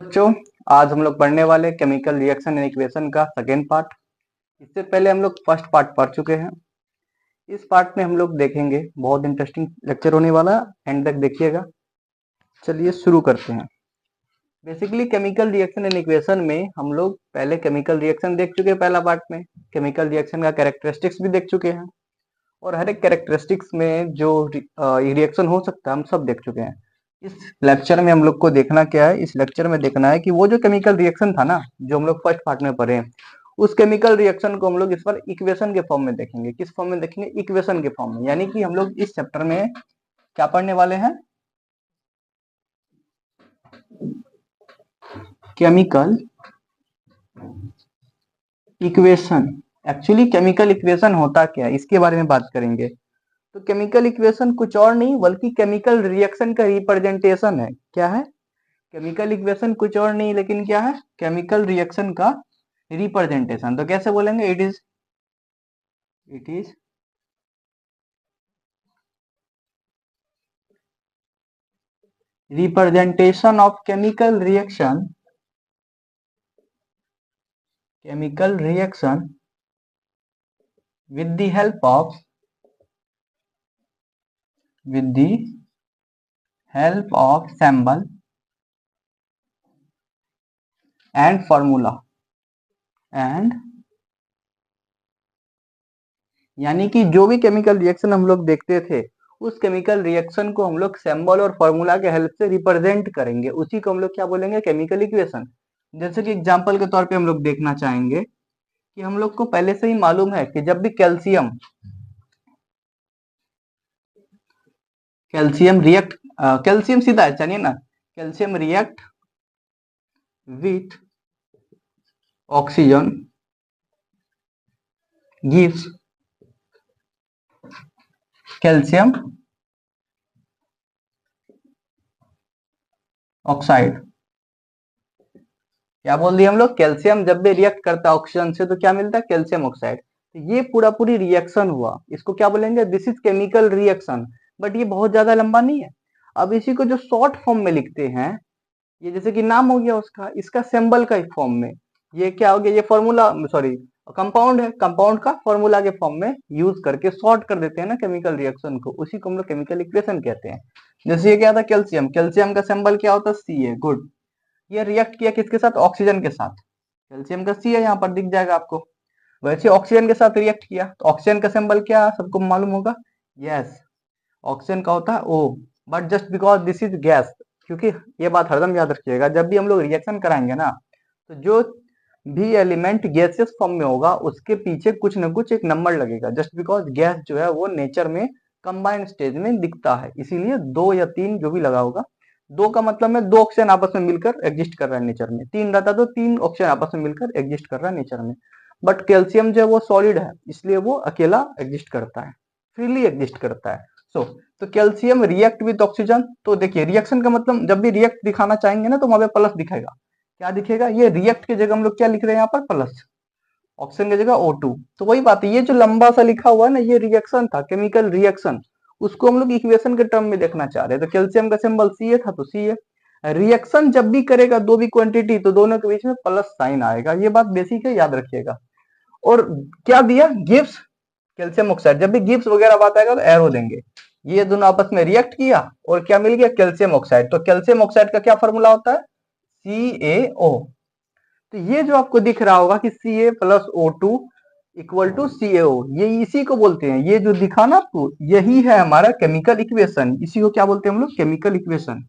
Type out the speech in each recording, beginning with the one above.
बच्चों, आज हम लोग पढ़ने वाले केमिकल रिएक्शन एंड इक्वेशन का सेकेंड पार्ट। इससे पहले हम लोग फर्स्ट पार्ट पढ़ चुके हैं। इस पार्ट में हम लोग देखेंगे, बहुत इंटरेस्टिंग लेक्चर होने वाला, एंड तक देखिएगा। चलिए शुरू करते हैं। Basically chemical reaction and equation में हम लोग पहले केमिकल रिएक्शन देख चुके हैं। पहला पार्ट में केमिकल रिएक्शन का कैरेक्टरिस्टिक्स भी देख चुके हैं, और हर एक कैरेक्टरिस्टिक्स में जो रिएक्शन हो सकता है हम सब देख चुके हैं। इस लेक्चर में हम लोग को देखना क्या है, इस लेक्चर में देखना है कि वो जो केमिकल रिएक्शन था ना, जो हम लोग फर्स्ट पार्ट में पढ़े, उस केमिकल रिएक्शन को हम लोग इस बार इक्वेशन के फॉर्म में देखेंगे। किस फॉर्म में देखेंगे? इक्वेशन के फॉर्म में। यानी कि हम लोग इस चैप्टर में क्या पढ़ने वाले हैं? Chemical equation. Actually chemical equation होता क्या है, इसके बारे में बात करेंगे। तो केमिकल इक्वेशन कुछ और नहीं बल्कि केमिकल रिएक्शन का रिप्रेजेंटेशन है। क्या है? केमिकल इक्वेशन कुछ और नहीं लेकिन क्या है? केमिकल रिएक्शन का रिप्रेजेंटेशन। तो कैसे बोलेंगे? It is representation of chemical reaction with the help of with the help of symbol and formula and यानी कि जो भी केमिकल रिएक्शन हम लोग देखते थे, उस केमिकल रिएक्शन को हम लोग सिंबल और फॉर्मूला के हेल्प से रिप्रेजेंट करेंगे। उसी को हम लोग क्या बोलेंगे? Chemical equation. जैसे कि एग्जांपल के तौर पे हम लोग देखना चाहेंगे कि हम लोग को पहले से ही मालूम है कि जब भी कैल्शियम कैल्शियम रिएक्ट कैल्शियम सीधा है, चलिए ना, calcium react with oxygen gives calcium oxide. क्या बोल दिया हम लोग? कैल्शियम जब भी रिएक्ट करता है ऑक्सीजन से तो क्या मिलता है? Calcium oxide. तो ये पूरी रिएक्शन हुआ, इसको क्या बोलेंगे? This is chemical reaction. But ये बहुत ज्यादा लंबा नहीं है। अब इसी को जो शॉर्ट फॉर्म में लिखते हैं, ये जैसे कि नाम हो गया उसका, इसका सिंबल का फॉर्म में, ये क्या हो गया? ये फॉर्मूला, सॉरी, कंपाउंड है, कंपाउंड का फॉर्मूला के फॉर्म में यूज करके शॉर्ट कर देते हैं ना केमिकल रिएक्शन को, उसी को हम लोग केमिकल इक्वेशन कहते हैं। जैसे ये क्या था? कैल्शियम, कैल्शियम का सिंबल क्या होता है? सी। गुड। ये रिएक्ट किया किसके साथ? ऑक्सीजन के साथ। कैल्शियम का सी है, यहाँ पर दिख जाएगा आपको। वैसे ऑक्सीजन के साथ रिएक्ट किया तो ऑक्सीजन का सिंबल क्या सबको मालूम होगा? यस, ऑक्सीजन का होता है O. But just because this is gas, क्योंकि ये बात हरदम याद रखिएगा, जब भी हम लोग रिएक्शन कराएंगे ना, तो जो भी एलिमेंट गैसियस फॉर्म में होगा उसके पीछे कुछ ना कुछ एक नंबर लगेगा। जस्ट बिकॉज गैस जो है वो नेचर में कंबाइंड स्टेज में दिखता है, इसीलिए 2 या 3 जो भी लगा होगा। 2 का मतलब में 2 ऑक्सीजन आपस में मिलकर एग्जिस्ट कर रहा है नेचर में। 3 रहता तो 3 ऑक्सीजन आपस में मिलकर एग्जिस्ट कर रहा है नेचर में। बट कैल्शियम जो है वो सॉलिड है, इसलिए वो अकेला एग्जिस्ट करता है, फ्रीली एग्जिस्ट करता है। सो तो कैल्शियम रिएक्ट विद ऑक्सीजन। तो देखिए रिएक्शन का मतलब, जब भी रिएक्ट दिखाना चाहेंगे ना तो वहां पे प्लस दिखेगा। क्या दिखेगा? ये रिएक्ट की जगह हम लोग क्या लिख रहे हैं यहाँ पर? प्लस। ऑक्सीजन की जगह O2। तो वही बात है, ये जो लंबा सा लिखा हुआ है ना, ये रिएक्शन था, केमिकल रिएक्शन। उसको हम लोग इक्वेशन के टर्म में देखना चाह रहे हैं। तो कैल्शियम का सिंबल सी था तो सी है। रिएक्शन जब भी करेगा दो भी क्वांटिटी, तो दोनों के बीच में प्लस साइन आएगा। ये बात बेसिक है, याद रखिएगा। और क्या दिया? Gibbs calcium oxide. जब भी गिब्स वगैरह बात आएगा तो एरो देंगे। ये दोनों आपस में रिएक्ट किया और क्या मिल गया? Calcium oxide. तो कैल्शियम ऑक्साइड का क्या फॉर्मूला होता है? CaO। तो ये जो आपको दिख रहा होगा कि Ca+O2 इक्वल टू CaO, ये इसी को बोलते हैं। ये जो दिखा ना आपको, यही है हमारा केमिकल इक्वेशन। इसी को क्या बोलते हैं हम लोग? Chemical equation.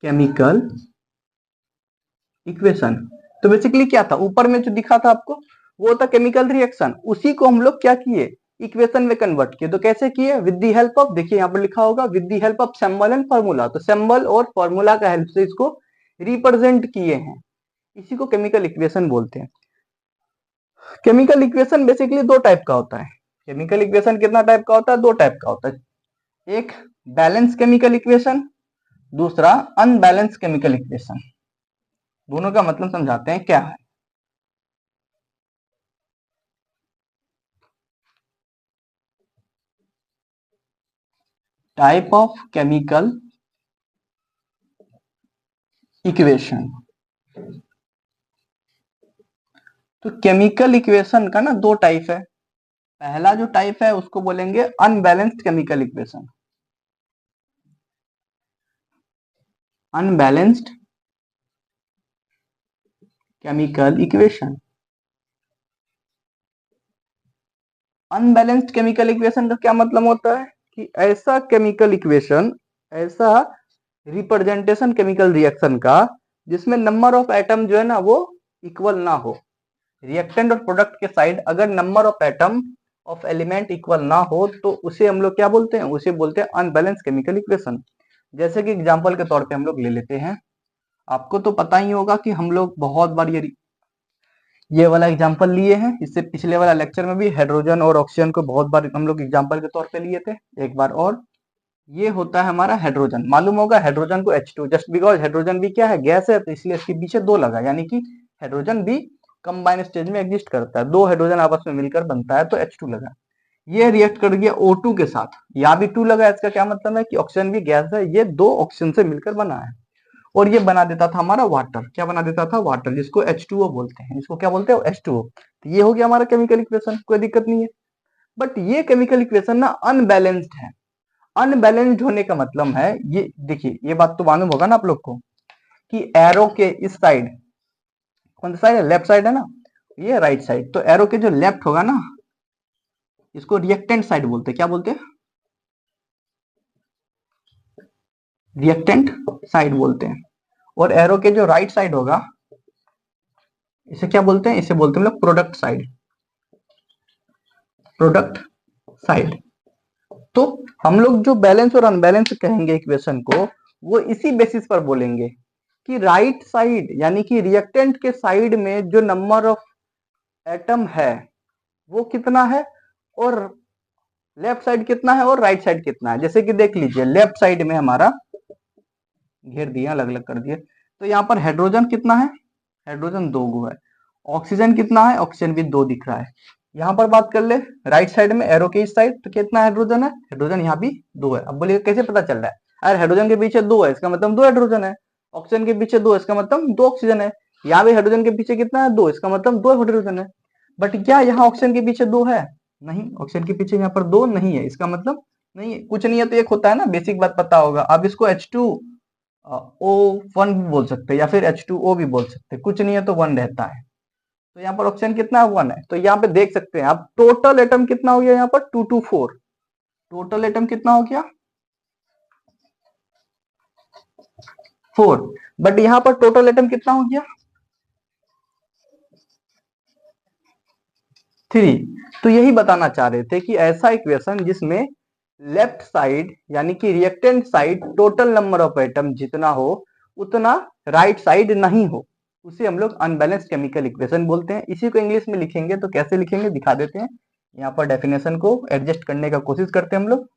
Chemical equation. तो बेसिकली क्या था? ऊपर में जो दिखा था आपको, वो था केमिकल रिएक्शन। उसी को हम लोग क्या किए? इक्वेशन में कन्वर्ट किए। तो कैसे किए? विद दी हेल्प ऑफ, देखिए यहाँ पर लिखा होगा, with the help of symbol and formula. तो सिंबल और फॉर्मूला का हेल्प से इसको रिप्रेजेंट किए हैं। इसी को केमिकल इक्वेशन बोलते हैं। केमिकल इक्वेशन बेसिकली 2 टाइप का होता है। केमिकल इक्वेशन कितना टाइप का होता है? 2 टाइप का होता है। एक बैलेंस केमिकल इक्वेशन, दूसरा अनबैलेंस केमिकल इक्वेशन। दोनों का मतलब समझाते हैं क्या है। Type of chemical equation. तो केमिकल इक्वेशन का ना दो टाइप है। पहला जो टाइप है उसको बोलेंगे unbalanced chemical equation. Unbalanced chemical equation. Unbalanced chemical equation का क्या मतलब होता है कि ऐसा केमिकल इक्वेशन, ऐसा रिप्रेजेंटेशन केमिकल रिएक्शन का जिसमें नंबर ऑफ एटम जो है ना वो इक्वल ना हो। रिएक्टेंट और प्रोडक्ट के साइड अगर number of atom of element equal ना हो तो उसे हम लोग क्या बोलते हैं, उसे बोलते हैं अनबैलेंस केमिकल इक्वेशन। जैसे कि एग्जांपल के तौर पे हम लोग ले लेते हैं, आपको तो पता ही होगा कि हम लोग बहुत बार ये वाला एग्जांपल लिए हैं। इससे पिछले वाला लेक्चर में भी हाइड्रोजन और ऑक्सीजन को बहुत बार हम लोग एग्जांपल के तौर पे लिए थे। एक बार और, ये होता है हमारा हाइड्रोजन। मालूम होगा हाइड्रोजन को H2, जस्ट बिकॉज हाइड्रोजन भी क्या है, गैस है, तो इसलिए इसके पीछे दो लगा, यानी कि हाइड्रोजन भी कंबाइन स्टेज में एग्जिस्ट करता है। दो हाइड्रोजन आपस में मिलकर बनता है तो H2 लगा। ये रिएक्ट कर गया O2 के साथ, यहाँ भी 2 लगा। इसका क्या मतलब है कि ऑक्सीजन भी गैस है, ये दो ऑक्सीजन से मिलकर बना है। और ये बना देता था हमारा वाटर। क्या बना देता था? वाटर, जिसको H2O बोलते हैं। इसको क्या बोलते हैं? H2O। तो ये हो गया हमारा केमिकल इक्वेशन, कोई दिक्कत नहीं है। बट ये केमिकल इक्वेशन ना अनबैलेंस्ड है। अनबैलेंस्ड होने का मतलब है, ये देखिए, ये बात तो मालूम होगा ना आप लोग को कि एरो के इस साइड, कौन सा साइड है? लेफ्ट साइड है ना, ये राइट साइड। तो एरो के जो लेफ्ट होगा ना, इसको रिएक्टेंट साइड बोलते हैं। क्या बोलते हैं? रिएक्टेंट साइड बोलते हैं। और एरो के जो राइट साइड होगा, इसे क्या बोलते हैं? इसे बोलते हैं हम लोग प्रोडक्ट साइड। Product side. तो हम लोग जो बैलेंस और अनबैलेंस कहेंगे इक्वेशन को, वो इसी बेसिस पर बोलेंगे कि राइट साइड यानी कि रिएक्टेंट के साइड में जो नंबर ऑफ एटम है वो कितना है, और लेफ्ट साइड कितना है, और राइट साइड कितना है। जैसे कि देख लीजिए, लेफ्ट साइड में हमारा घेर दिया, अलग अलग कर दिए, तो यहाँ पर हाइड्रोजन कितना है? हाइड्रोजन 2 गो है। ऑक्सीजन कितना है? ऑक्सीजन भी 2 दिख रहा है। यहाँ पर बात कर ले राइट साइड में, एरो के इस साइड, तो कितना हाइड्रोजन है? हाइड्रोजन यहाँ भी 2 है। अब बोलिए कैसे पता चल रहा है? अरे हाइड्रोजन के पीछे 2 है, इसका मतलब 2 हाइड्रोजन है। ऑक्सीजन के पीछे 2 है, इसका मतलब 2 ऑक्सीजन है। यहाँ भी हाइड्रोजन के पीछे कितना है? 2, इसका मतलब 2 हाइड्रोजन है। बट क्या यहाँ ऑक्सीजन के पीछे 2 है? नहीं, ऑक्सीजन के पीछे यहाँ पर 2 नहीं है, इसका मतलब नहीं है। कुछ नहीं है तो एक होता है ना, बेसिक बात पता होगा। अब इसको H2O1 भी बोल सकते हैं, या फिर H2O भी बोल सकते हैं। कुछ नहीं है तो 1 रहता है। तो यहाँ पर ऑप्शन कितना है? 1 है। तो यहाँ पे देख सकते हैं आप, टोटल एटम कितना हो गया यहाँ पर? 224। टोटल एटम कितना हो गया? 4। बट यहाँ पर टोटल एटम कितना हो गया? 3। तो यही बताना चाह रहे थे कि ऐसा इक्वेशन जिसमें लेफ्ट साइड यानी कि reactant side total number of atom जितना हो उतना राइट साइड नहीं हो, उसे हम लोग अनबैलेंस्ड केमिकल इक्वेशन बोलते हैं। इसी को इंग्लिश में लिखेंगे तो कैसे लिखेंगे दिखा देते हैं। यहाँ पर डेफिनेशन को एडजस्ट करने का कोशिश करते हैं हम लोग।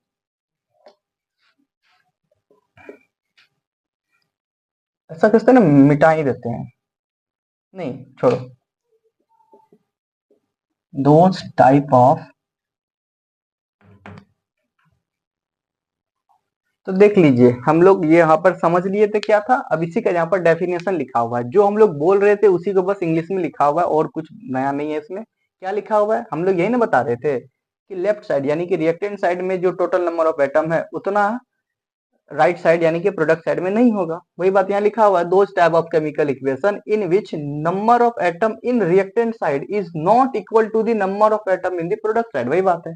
ऐसा करते हैं ना, मिटा ही देते हैं। नहीं छोड़ो। दोज टाइप ऑफ, तो देख लीजिए हम लोग ये यहाँ पर समझ लिए थे क्या था। अब इसी का यहाँ पर डेफिनेशन लिखा हुआ है, जो हम लोग बोल रहे थे उसी को बस इंग्लिश में लिखा हुआ है, और कुछ नया नहीं है इसमें। क्या लिखा हुआ है? हम लोग यही ना बता रहे थे कि लेफ्ट साइड यानी कि रिएक्टेंट साइड में जो टोटल नंबर ऑफ एटम है उतना राइट साइड यानी कि प्रोडक्ट साइड में नहीं होगा। वही बात यहाँ लिखा हुआ है, those type of chemical equation in which number of atom in reactant side is not equal to the number of atom in the product side. वही बात है,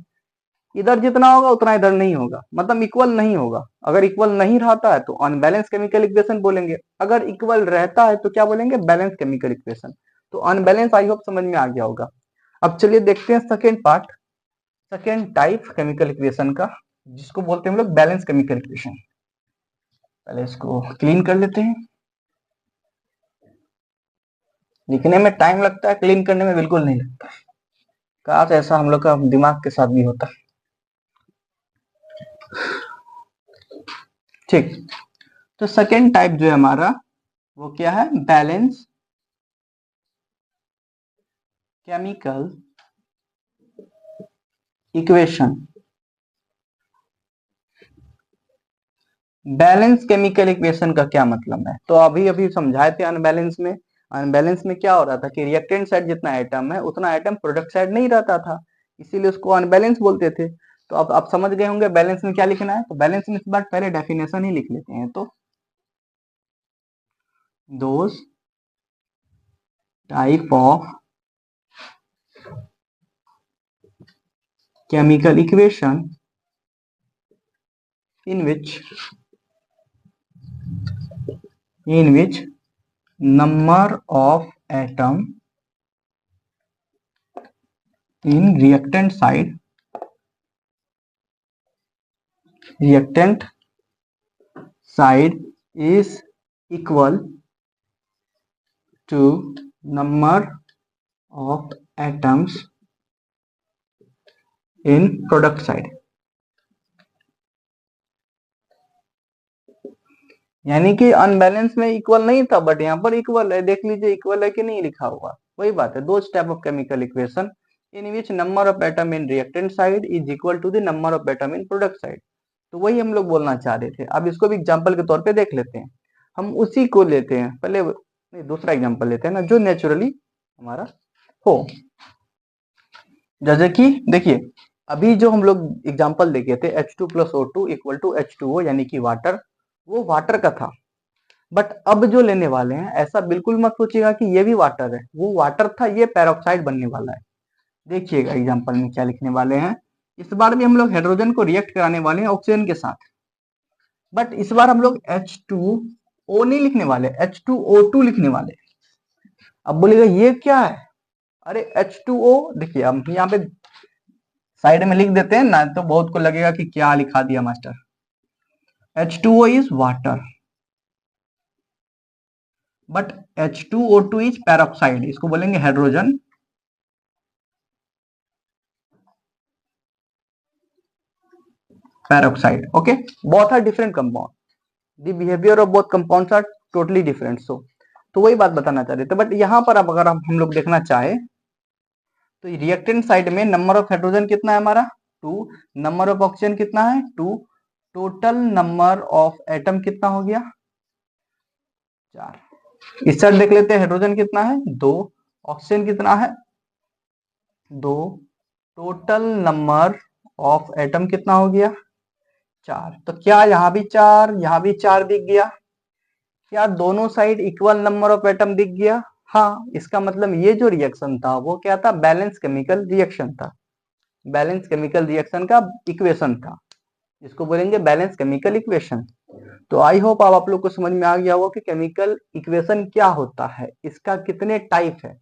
इधर जितना होगा उतना इधर नहीं होगा, मतलब इक्वल नहीं होगा। अगर इक्वल नहीं रहता है तो अनबैलेंस केमिकल इक्वेशन बोलेंगे, अगर इक्वल रहता है तो क्या बोलेंगे? Balance chemical equation. तो अनबैलेंस आई होप समझ में आ गया होगा। अब चलिए देखते हैं second part, second type chemical equation का, जिसको बोलते हैं हम लोग बैलेंस केमिकल इक्वेशन। पहले इसको क्लीन कर लेते हैं। लिखने में टाइम लगता है, क्लीन करने में बिल्कुल नहीं लगता। काश ऐसा हम लोग का दिमाग के साथ भी होता। ठीक, तो सेकेंड टाइप जो है हमारा वो क्या है? Balance chemical equation. Balance chemical equation का क्या मतलब है, तो अभी अभी समझाए थे अनबैलेंस में। अनबैलेंस में क्या हो रहा था कि रिएक्टेंट साइड जितना एटम है उतना एटम प्रोडक्ट साइड नहीं रहता था, इसीलिए उसको अनबैलेंस बोलते थे। तो अब आप समझ गए होंगे बैलेंस में क्या लिखना है, तो बैलेंस में इस बार पहले डेफिनेशन ही लिख लेते हैं। तो those type of chemical equation in which number of atom in reactant side is equal to number of atoms in product side। यानी कि अनबैलेंस में इक्वल नहीं था, बट यहाँ पर इक्वल है। देख लीजिए इक्वल है कि नहीं लिखा हुआ, वही बात है। Those type of chemical equation in which number of atom in reactant side is equal to the number of atom in product side. तो वही हम लोग बोलना चाह रहे थे। अब इसको भी एग्जाम्पल के तौर पे देख लेते हैं। हम उसी को लेते हैं, पहले नहीं दूसरा एग्जाम्पल लेते हैं ना, जो नेचुरली हमारा हो। जैसे कि देखिए अभी जो हम लोग एग्जाम्पल देखे थे H2 + O2 = H2O यानी कि वाटर, वो वाटर का था। बट अब जो लेने वाले हैं ऐसा बिल्कुल मत सोचिएगा कि ये भी वाटर है, वो वाटर था, ये पेरोक्साइड बनने वाला है। देखिएगा एग्जाम्पल में क्या लिखने वाले हैं। इस बार भी हम लोग हाइड्रोजन को रिएक्ट कराने वाले हैं ऑक्सीजन के साथ, बट इस बार हम लोग H2O नहीं लिखने वाले, H2O2 लिखने वाले। अब बोलेगा ये क्या है, अरे H2O देखिए हम यहाँ पे साइड में लिख देते हैं ना, तो बहुत को लगेगा कि क्या लिखा दिया master. H2O is water but H2O2 is peroxide, इसको बोलेंगे hydrogen peroxide। okay, both are different compound, the behavior of both compounds are totally different। तो वही बात बताना चाह रहे थे। बट यहाँ पर अब अगर हम लोग देखना चाहे तो रिएक्टेंट साइड में नंबर ऑफ हाइड्रोजन कितना है हमारा 2, नंबर ऑफ ऑक्सीजन कितना है 2, टोटल नंबर ऑफ एटम कितना हो गया 4। इस साइड देख लेते हैं हाइड्रोजन कितना है 2, ऑक्सीजन कितना है 2, टोटल नंबर ऑफ एटम कितना हो गया 4। तो क्या यहाँ भी 4 यहाँ भी 4 दिख गया, क्या दोनों side equal number of atom दिख गया। हाँ, इसका मतलब ये जो रिएक्शन था वो क्या था, बैलेंस केमिकल रिएक्शन था, बैलेंस केमिकल रिएक्शन का इक्वेशन था, इसको बोलेंगे बैलेंस केमिकल इक्वेशन। तो आई होप आप लोग को समझ में आ गया होगा कि केमिकल इक्वेशन क्या होता है, इसका कितने टाइप है।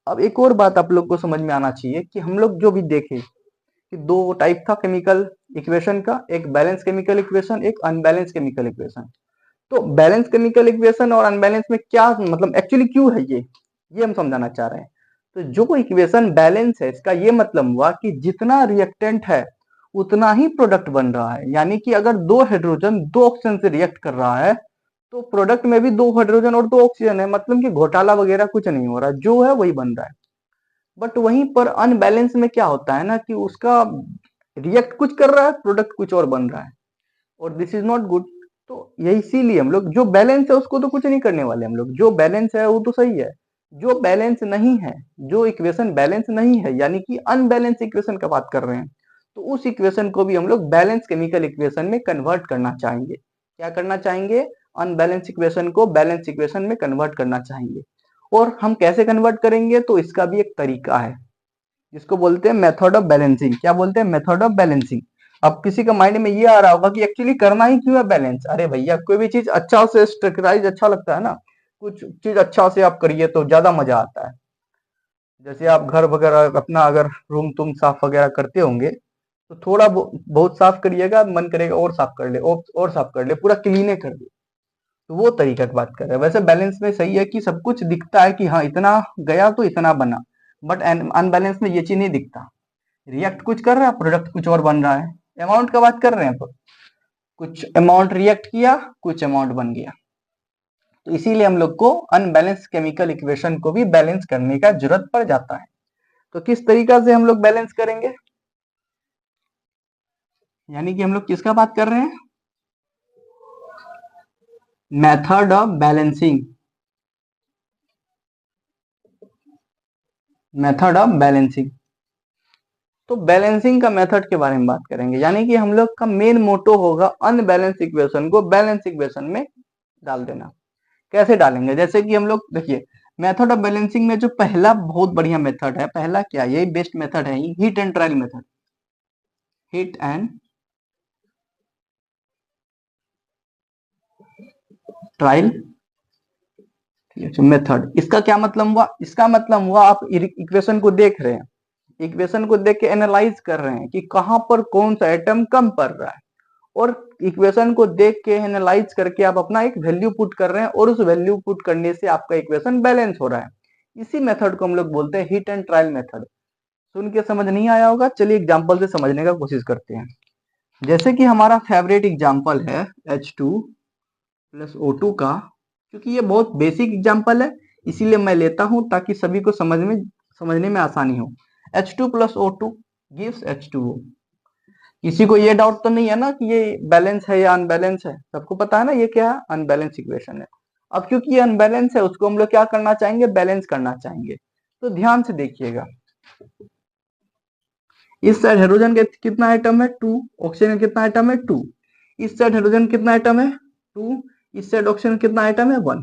अब एक और बात आप लोग को समझ में आना चाहिए कि हम लोग जो भी देखे कि दो टाइप था केमिकल इक्वेशन का, एक बैलेंस केमिकल इक्वेशन, एक अनबैलेंस केमिकल इक्वेशन। तो बैलेंस केमिकल इक्वेशन और अनबैलेंस में क्या मतलब एक्चुअली क्यों है ये हम समझाना चाह रहे हैं। तो जो इक्वेशन बैलेंस है इसका ये मतलब हुआ कि जितना रिएक्टेंट है उतना ही प्रोडक्ट बन रहा है। यानी कि अगर दो हाइड्रोजन दो ऑक्सीजन से रिएक्ट कर रहा है तो प्रोडक्ट में भी दो हाइड्रोजन और दो ऑक्सीजन है, मतलब कि घोटाला वगैरह कुछ नहीं हो रहा, जो है वही बन रहा है। बट वहीं पर अनबैलेंस में क्या होता है ना कि उसका रिएक्ट कुछ कर रहा है, प्रोडक्ट कुछ और बन रहा है, और दिस इज नॉट गुड। तो ये इसीलिए हम लोग जो बैलेंस है उसको तो कुछ नहीं करने वाले, हम लोग जो बैलेंस है वो तो सही है। जो बैलेंस नहीं है, जो इक्वेशन बैलेंस नहीं है यानी कि अनबैलेंस इक्वेशन का बात कर रहे हैं, तो उस इक्वेशन को भी हम लोग बैलेंस केमिकल इक्वेशन में कन्वर्ट करना चाहेंगे। क्या करना चाहेंगे, अनबैलेंस इक्वेशन को बैलेंस इक्वेशन में कन्वर्ट करना चाहेंगे। और हम कैसे कन्वर्ट करेंगे, तो इसका भी एक तरीका है जिसको बोलते हैं मेथड ऑफ बैलेंसिंग। क्या बोलते हैं, मेथड ऑफ बैलेंसिंग। अब किसी का माइंड में ये आ रहा होगा कि एक्चुअली करना ही क्यों है बैलेंस। अरे भैया कोई भी चीज अच्छा से स्ट्रक्चराइज अच्छा लगता है ना, कुछ चीज अच्छा से आप करिए तो ज्यादा मजा आता है। जैसे आप घर वगैरह अपना अगर रूम तुम साफ वगैरह करते होंगे तो थोड़ा बहुत साफ करिएगा, मन करेगा और साफ कर ले और साफ कर ले, पूरा क्लीने कर दे। तो वो तरीका की बात कर रहे हैं। वैसे बैलेंस में सही है कि सब कुछ दिखता है कि हाँ इतना गया तो इतना बना, बट अनबैलेंस में ये चीज नहीं दिखता, रिएक्ट कुछ कर रहा है प्रोडक्ट कुछ और बन रहा है। अमाउंट का बात कर रहे हैं तो कुछ अमाउंट रिएक्ट किया कुछ अमाउंट बन गया। तो इसीलिए हम लोग को अनबैलेंस केमिकल इक्वेशन को भी बैलेंस करने का जरूरत पड़ जाता है। तो किस तरीका से हम लोग बैलेंस करेंगे, यानी कि हम लोग किसका बात कर रहे हैं, method of balancing, method of balancing. तो बैलेंसिंग का मेथड के बारे में बात करेंगे, यानी कि हम लोग का मेन मोटो होगा अनबैलेंस इक्वेशन को बैलेंस इक्वेशन में डाल देना। कैसे डालेंगे, जैसे कि हम लोग देखिए मेथड ऑफ बैलेंसिंग में जो पहला बहुत बढ़िया मेथड है, पहला क्या, यही बेस्ट मेथड है, heat and trial method, heat and trial method. इसका क्या मतलब हुआ, इसका मतलब हुआ आप इक्वेशन को देख रहे हैं, इक्वेशन को देख के एनालाइज कर रहे हैं कि कहां पर कौन सा एटम कम पड़ रहा है, और इक्वेशन को देख के एनालाइज करके आप अपना एक वैल्यू पुट कर रहे हैं, और उस वैल्यू पुट करने से आपका इक्वेशन बैलेंस हो रहा है। इसी मेथड को हम लोग बोलते हैं हीट एंड ट्रायल मेथड। सुन के समझ नहीं आया होगा, चलिए एग्जांपल से समझने का कोशिश करते हैं। जैसे कि हमारा फेवरेट एग्जांपल है H2 प्लस O2 का, क्योंकि ये बहुत बेसिक एग्जांपल है इसीलिए मैं लेता हूं ताकि सभी को समझने में आसानी हो। H2 plus O2 gives H2O। किसी को ये डाउट तो नहीं है ना कि ये बैलेंस है या अनबैलेंस है, सबको पता है ना ये क्या है, अनबैलेंस इक्वेशन है। अब क्योंकि ये अनबैलेंस है उसको हम लोग क्या करना चाहेंगे, बैलेंस करना चाहेंगे। तो ध्यान से देखिएगा, इस साइड हाइड्रोजन के कितना आइटम है 2, ऑक्सीजन कितना आइटम है 2, इस साइड हाइड्रोजन कितना आइटम है 2, इस साइड ऑक्सीजन कितना आइटम है 1।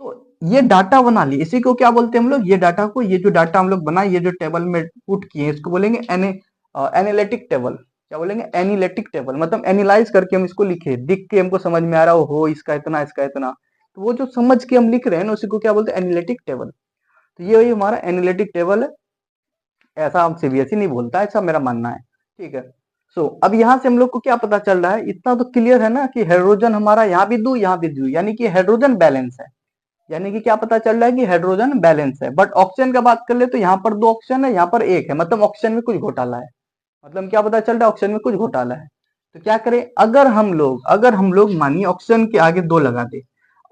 तो ये डाटा बना लिए, इसी को क्या बोलते हैं हम लोग, ये डाटा को, ये जो डाटा हम लोग बनाए, ये जो टेबल में पुट किए इसको बोलेंगे एनालिटिक टेबल। क्या बोलेंगे, एनालिटिक टेबल, मतलब एनालाइज करके हम इसको लिखे, दिख के हमको समझ में आ रहा हो इसका इतना इसका इतना, तो वो जो समझ के हम लिख रहे हैं ना उसी को क्या बोलते हैं, एनालिटिक टेबल। तो ये वही हमारा एनालिटिक टेबल है, ऐसा हम सीबीएसई नहीं बोलता, ऐसा मेरा मानना है, ठीक है। अब यहाँ से हम लोग को क्या पता चल रहा है, इतना तो क्लियर है ना कि हाइड्रोजन हमारा यहाँ भी दो यहाँ भी दो, यानी कि हाइड्रोजन बैलेंस है, यानी कि क्या पता चल रहा है कि हाइड्रोजन बैलेंस है। बट ऑक्सीजन का बात कर ले तो यहाँ पर 2 ऑक्सीजन है, यहाँ पर 1 है, मतलब ऑक्सीजन में कुछ घोटाला है, मतलब क्या पता चल रहा है, ऑक्सीजन में कुछ घोटाला है। तो क्या करें, अगर हम लोग मानिए ऑक्सीजन के आगे 2 लगा दे,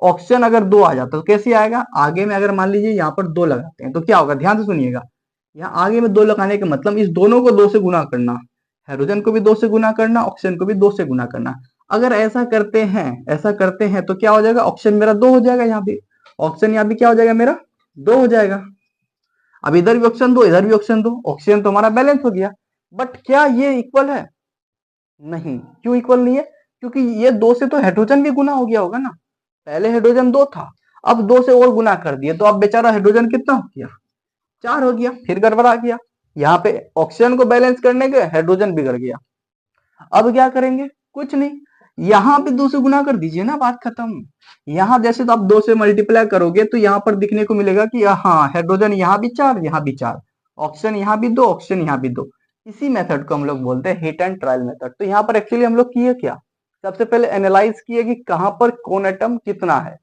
ऑक्सीजन अगर 2 आ जाता तो कैसे आएगा, आगे में अगर मान लीजिए यहाँ पर 2 लगाते हैं तो क्या होगा, ध्यान से सुनिएगा, यहाँ आगे में 2 लगाने का मतलब इस दोनों को 2 से गुना करना, हाइड्रोजन को भी 2 से गुना करना, ऑक्सीजन को भी 2 से गुना करना। अगर ऐसा करते हैं तो क्या हो जाएगा, ऑक्सीजन मेरा 2 हो जाएगा, यहाँ भी ऑक्सीजन, यहाँ भी क्या हो जाएगा मेरा 2 हो जाएगा। अब इधर भी ऑक्सीजन 2, इधर भी ऑक्सीजन 2, ऑक्सीजन तो हमारा बैलेंस हो गया। बट क्या ये इक्वल है, नहीं, क्यों इक्वल नहीं है, क्योंकि ये 2 से तो हाइड्रोजन भी गुना हो गया होगा ना, पहले हाइड्रोजन 2 था, अब 2 से और गुना कर दिए तो अब बेचारा हाइड्रोजन कितना हो गया, 4 हो गया, फिर गड़बड़ा गया, यहाँ पे ऑक्सीजन को बैलेंस करने के हाइड्रोजन बिगड़ गया। अब क्या करेंगे, कुछ नहीं, यहाँ पे 2 से गुना कर दीजिए ना, बात खत्म। यहाँ जैसे तो आप 2 से मल्टीप्लाई करोगे तो यहाँ पर दिखने को मिलेगा कि हाँ हाइड्रोजन यहाँ भी 4 यहाँ भी 4, ऑक्सीजन यहाँ भी 2 ऑक्सीजन यहाँ भी 2। इसी मेथड को हम लोग बोलते हैं हीट एंड ट्रायल मेथड। तो यहाँ पर एक्चुअली हम लोग किए क्या, सबसे पहले एनालाइज किए कि कहाँ पर कौन एटम कितना है,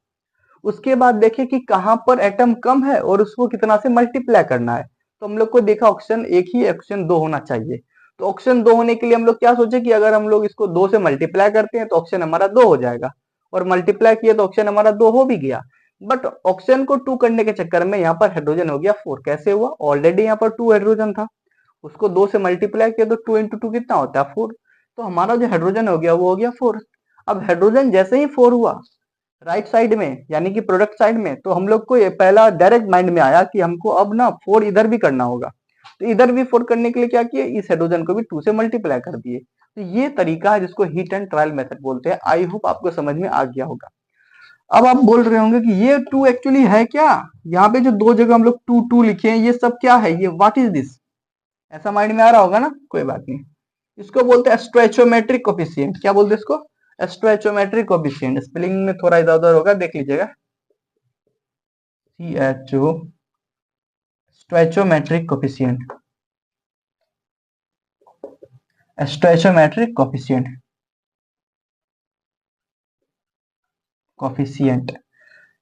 उसके बाद देखे कि कहां पर एटम कम है और उसको कितना से मल्टीप्लाई करना है। तो हम लोग को देखा ऑक्सीजन एक ही, ऑक्सीजन 2 होना चाहिए। तो ऑक्सीजन 2 होने के लिए हम लोग क्या सोचे कि अगर हम लोग इसको 2 से मल्टीप्लाई करते हैं तो ऑक्सीजन हमारा 2 हो जाएगा, और मल्टीप्लाई किया तो ऑक्सीजन हमारा 2 हो भी गया। बट ऑक्सीजन को 2 करने के चक्कर में यहाँ पर हाइड्रोजन हो गया 4। कैसे हुआ, ऑलरेडी यहाँ पर 2 हाइड्रोजन था, उसको 2 से मल्टीप्लाई किया तो 2 इंटू 2 कितना होता है 4। तो हमारा जो हाइड्रोजन हो गया वो हो गया 4। अब हाइड्रोजन जैसे ही 4 हुआ राइट साइड में, यानी कि प्रोडक्ट साइड में, तो हम लोग को ये पहला डायरेक्ट माइंड में आया कि हमको अब ना 4 इधर भी करना होगा। तो इधर भी 4 करने के लिए क्या किए, इस हाइड्रोजन को भी 2 से मल्टीप्लाई कर दिए। तो ये तरीका है जिसको हीट एंड ट्रायल मेथड बोलते हैं। आई होप आपको समझ में आ गया होगा। अब आप बोल रहे होंगे कि ये 2 एक्चुअली है क्या, यहाँ पे जो 2 जगह हम लोग 2 2 लिखे हैं ये सब क्या है, ये व्हाट इज दिस, ऐसा माइंड में आ रहा होगा ना, कोई बात नहीं। इसको बोलते हैं स्टोइचोमेट्रिक कोफिशिएंट। क्या बोलते हैं इसको, स्टोइचोमेट्रिक कोफिशिएंट। स्पेलिंग में थोड़ा इधर उधर होगा, देख लीजिएगा, CHO स्टोइचोमेट्रिक कोफिशिएंट, स्टोइचोमेट्रिक कोफिशिएंट, कोफिशिएंट,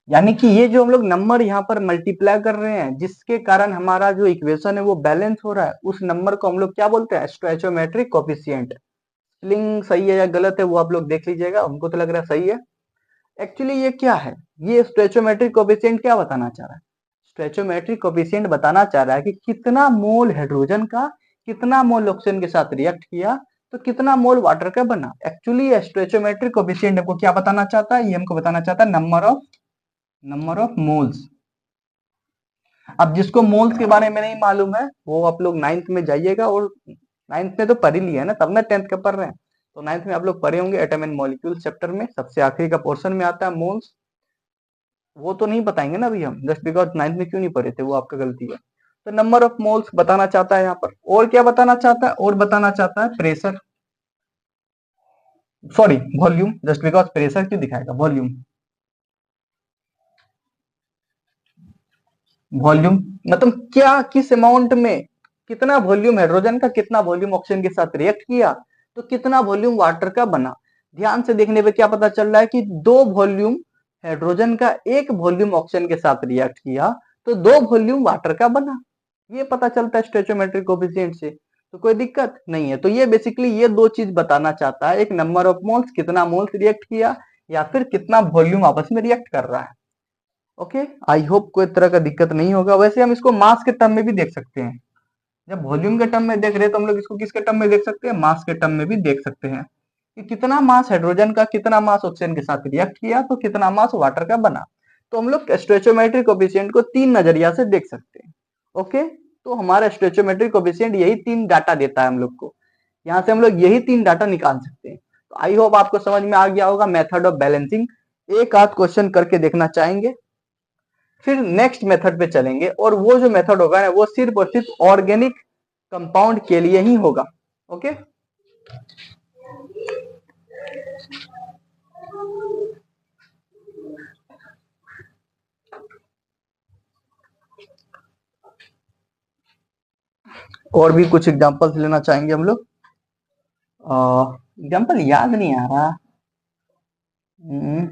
यानी कि ये जो हम लोग नंबर यहाँ पर मल्टीप्लाई कर रहे हैं जिसके कारण हमारा जो इक्वेशन है वो बैलेंस हो रहा है, उस नंबर को हम लोग क्या बोलते हैं, स्टोइचोमेट्रिक कोफिशिएंट। स्पेलिंग सही है या गलत है वो आप लोग देख लीजिएगा, हमको तो लग रहा है सही है। एक्चुअली ये क्या है, ये स्टोइचोमेट्रिक कोफिशिएंट क्या बताना चाह रहा है, स्टोइचोमेट्रिक कोफिशिएंट बताना चाह रहा है कि कितना मोल हाइड्रोजन का कितना मोल ऑक्सीजन के साथ रिएक्ट किया तो कितना मोल वाटर का बना। एक्चुअली स्टोइचोमेट्रिक कोएफिशिएंट हमको क्या बताना चाहता है, ये हमको बताना चाहता है नंबर ऑफ मोल्स। अब जिसको मोल्स के बारे में नहीं मालूम है वो आप लोग 9th में जाइएगा, और 9th में तो पढ़ ही लिया है ना, तब ना 10th का पढ़ रहे हैं। तो 9th में आप लोग पढ़े होंगे एटम एंड मॉलिक्यूल चैप्टर में, सबसे आखिरी का पोर्शन में आता है मोल्स। वो तो नहीं बताएंगे ना अभी हम, जस्ट बिकॉज 9th में क्यों नहीं पढ़े थे, वो आपका गलती है। तो नंबर ऑफ मोल्स बताना चाहता है यहाँ पर, और क्या बताना चाहता है, और बताना चाहता है pressure, sorry volume, just because pressure क्यों दिखाएगा, वॉल्यूम। वॉल्यूम मतलब क्या, किस अमाउंट में कितना वॉल्यूम हाइड्रोजन का, कितना वॉल्यूम ऑक्सीजन के साथ रिएक्ट किया, तो कितना वॉल्यूम वाटर का बना। ध्यान से देखने पे क्या पता चल रहा है कि 2 वॉल्यूम हाइड्रोजन का 1 वॉल्यूम ऑक्सीजन के साथ रिएक्ट किया तो 2 वॉल्यूम वाटर का बना। ये पता चलता है स्टोइचोमेट्रिक कोएफिशिएंट से, तो कोई दिक्कत नहीं है। तो ये बेसिकली ये 2 चीज बताना चाहता है, एक नंबर ऑफ मोल्स, कितना मोल्स रिएक्ट किया, या फिर कितना वॉल्यूम आपस में रिएक्ट कर रहा है। ओके, आई होप कोई तरह का दिक्कत नहीं होगा। वैसे हम इसको मास के टर्म में भी देख सकते हैं, जब वॉल्यूम के टर्म में देख रहे हैं तो हम लोग इसको किसके टर्म में देख सकते हैं, मास के टर्म में भी देख सकते हैं कि कितना मास हाइड्रोजन का, कितना मास ऑक्सीजन के साथ रिएक्ट किया तो कितना मास वाटर का बना। तो हम लोग स्टोइचोमेट्रिक कोएफिशिएंट को 3 नजरिया से देख सकते हैं। ओके, तो हमारा स्टोइचोमेट्रिक कोएफिशिएंट यही 3 डाटा देता है हम लोग को, यहाँ से हम लोग यही 3 डाटा निकाल सकते हैं। तो आई होप आपको समझ में आ गया होगा मेथड ऑफ बैलेंसिंग। एक आध क्वेश्चन करके देखना चाहेंगे, फिर नेक्स्ट मेथड पे चलेंगे, और वो जो मेथड होगा ना वो सिर्फ और सिर्फ ऑर्गेनिक कंपाउंड के लिए ही होगा। ओके, और भी कुछ एग्जांपल्स लेना चाहेंगे हम लोग। एग्जांपल याद नहीं आ रहा,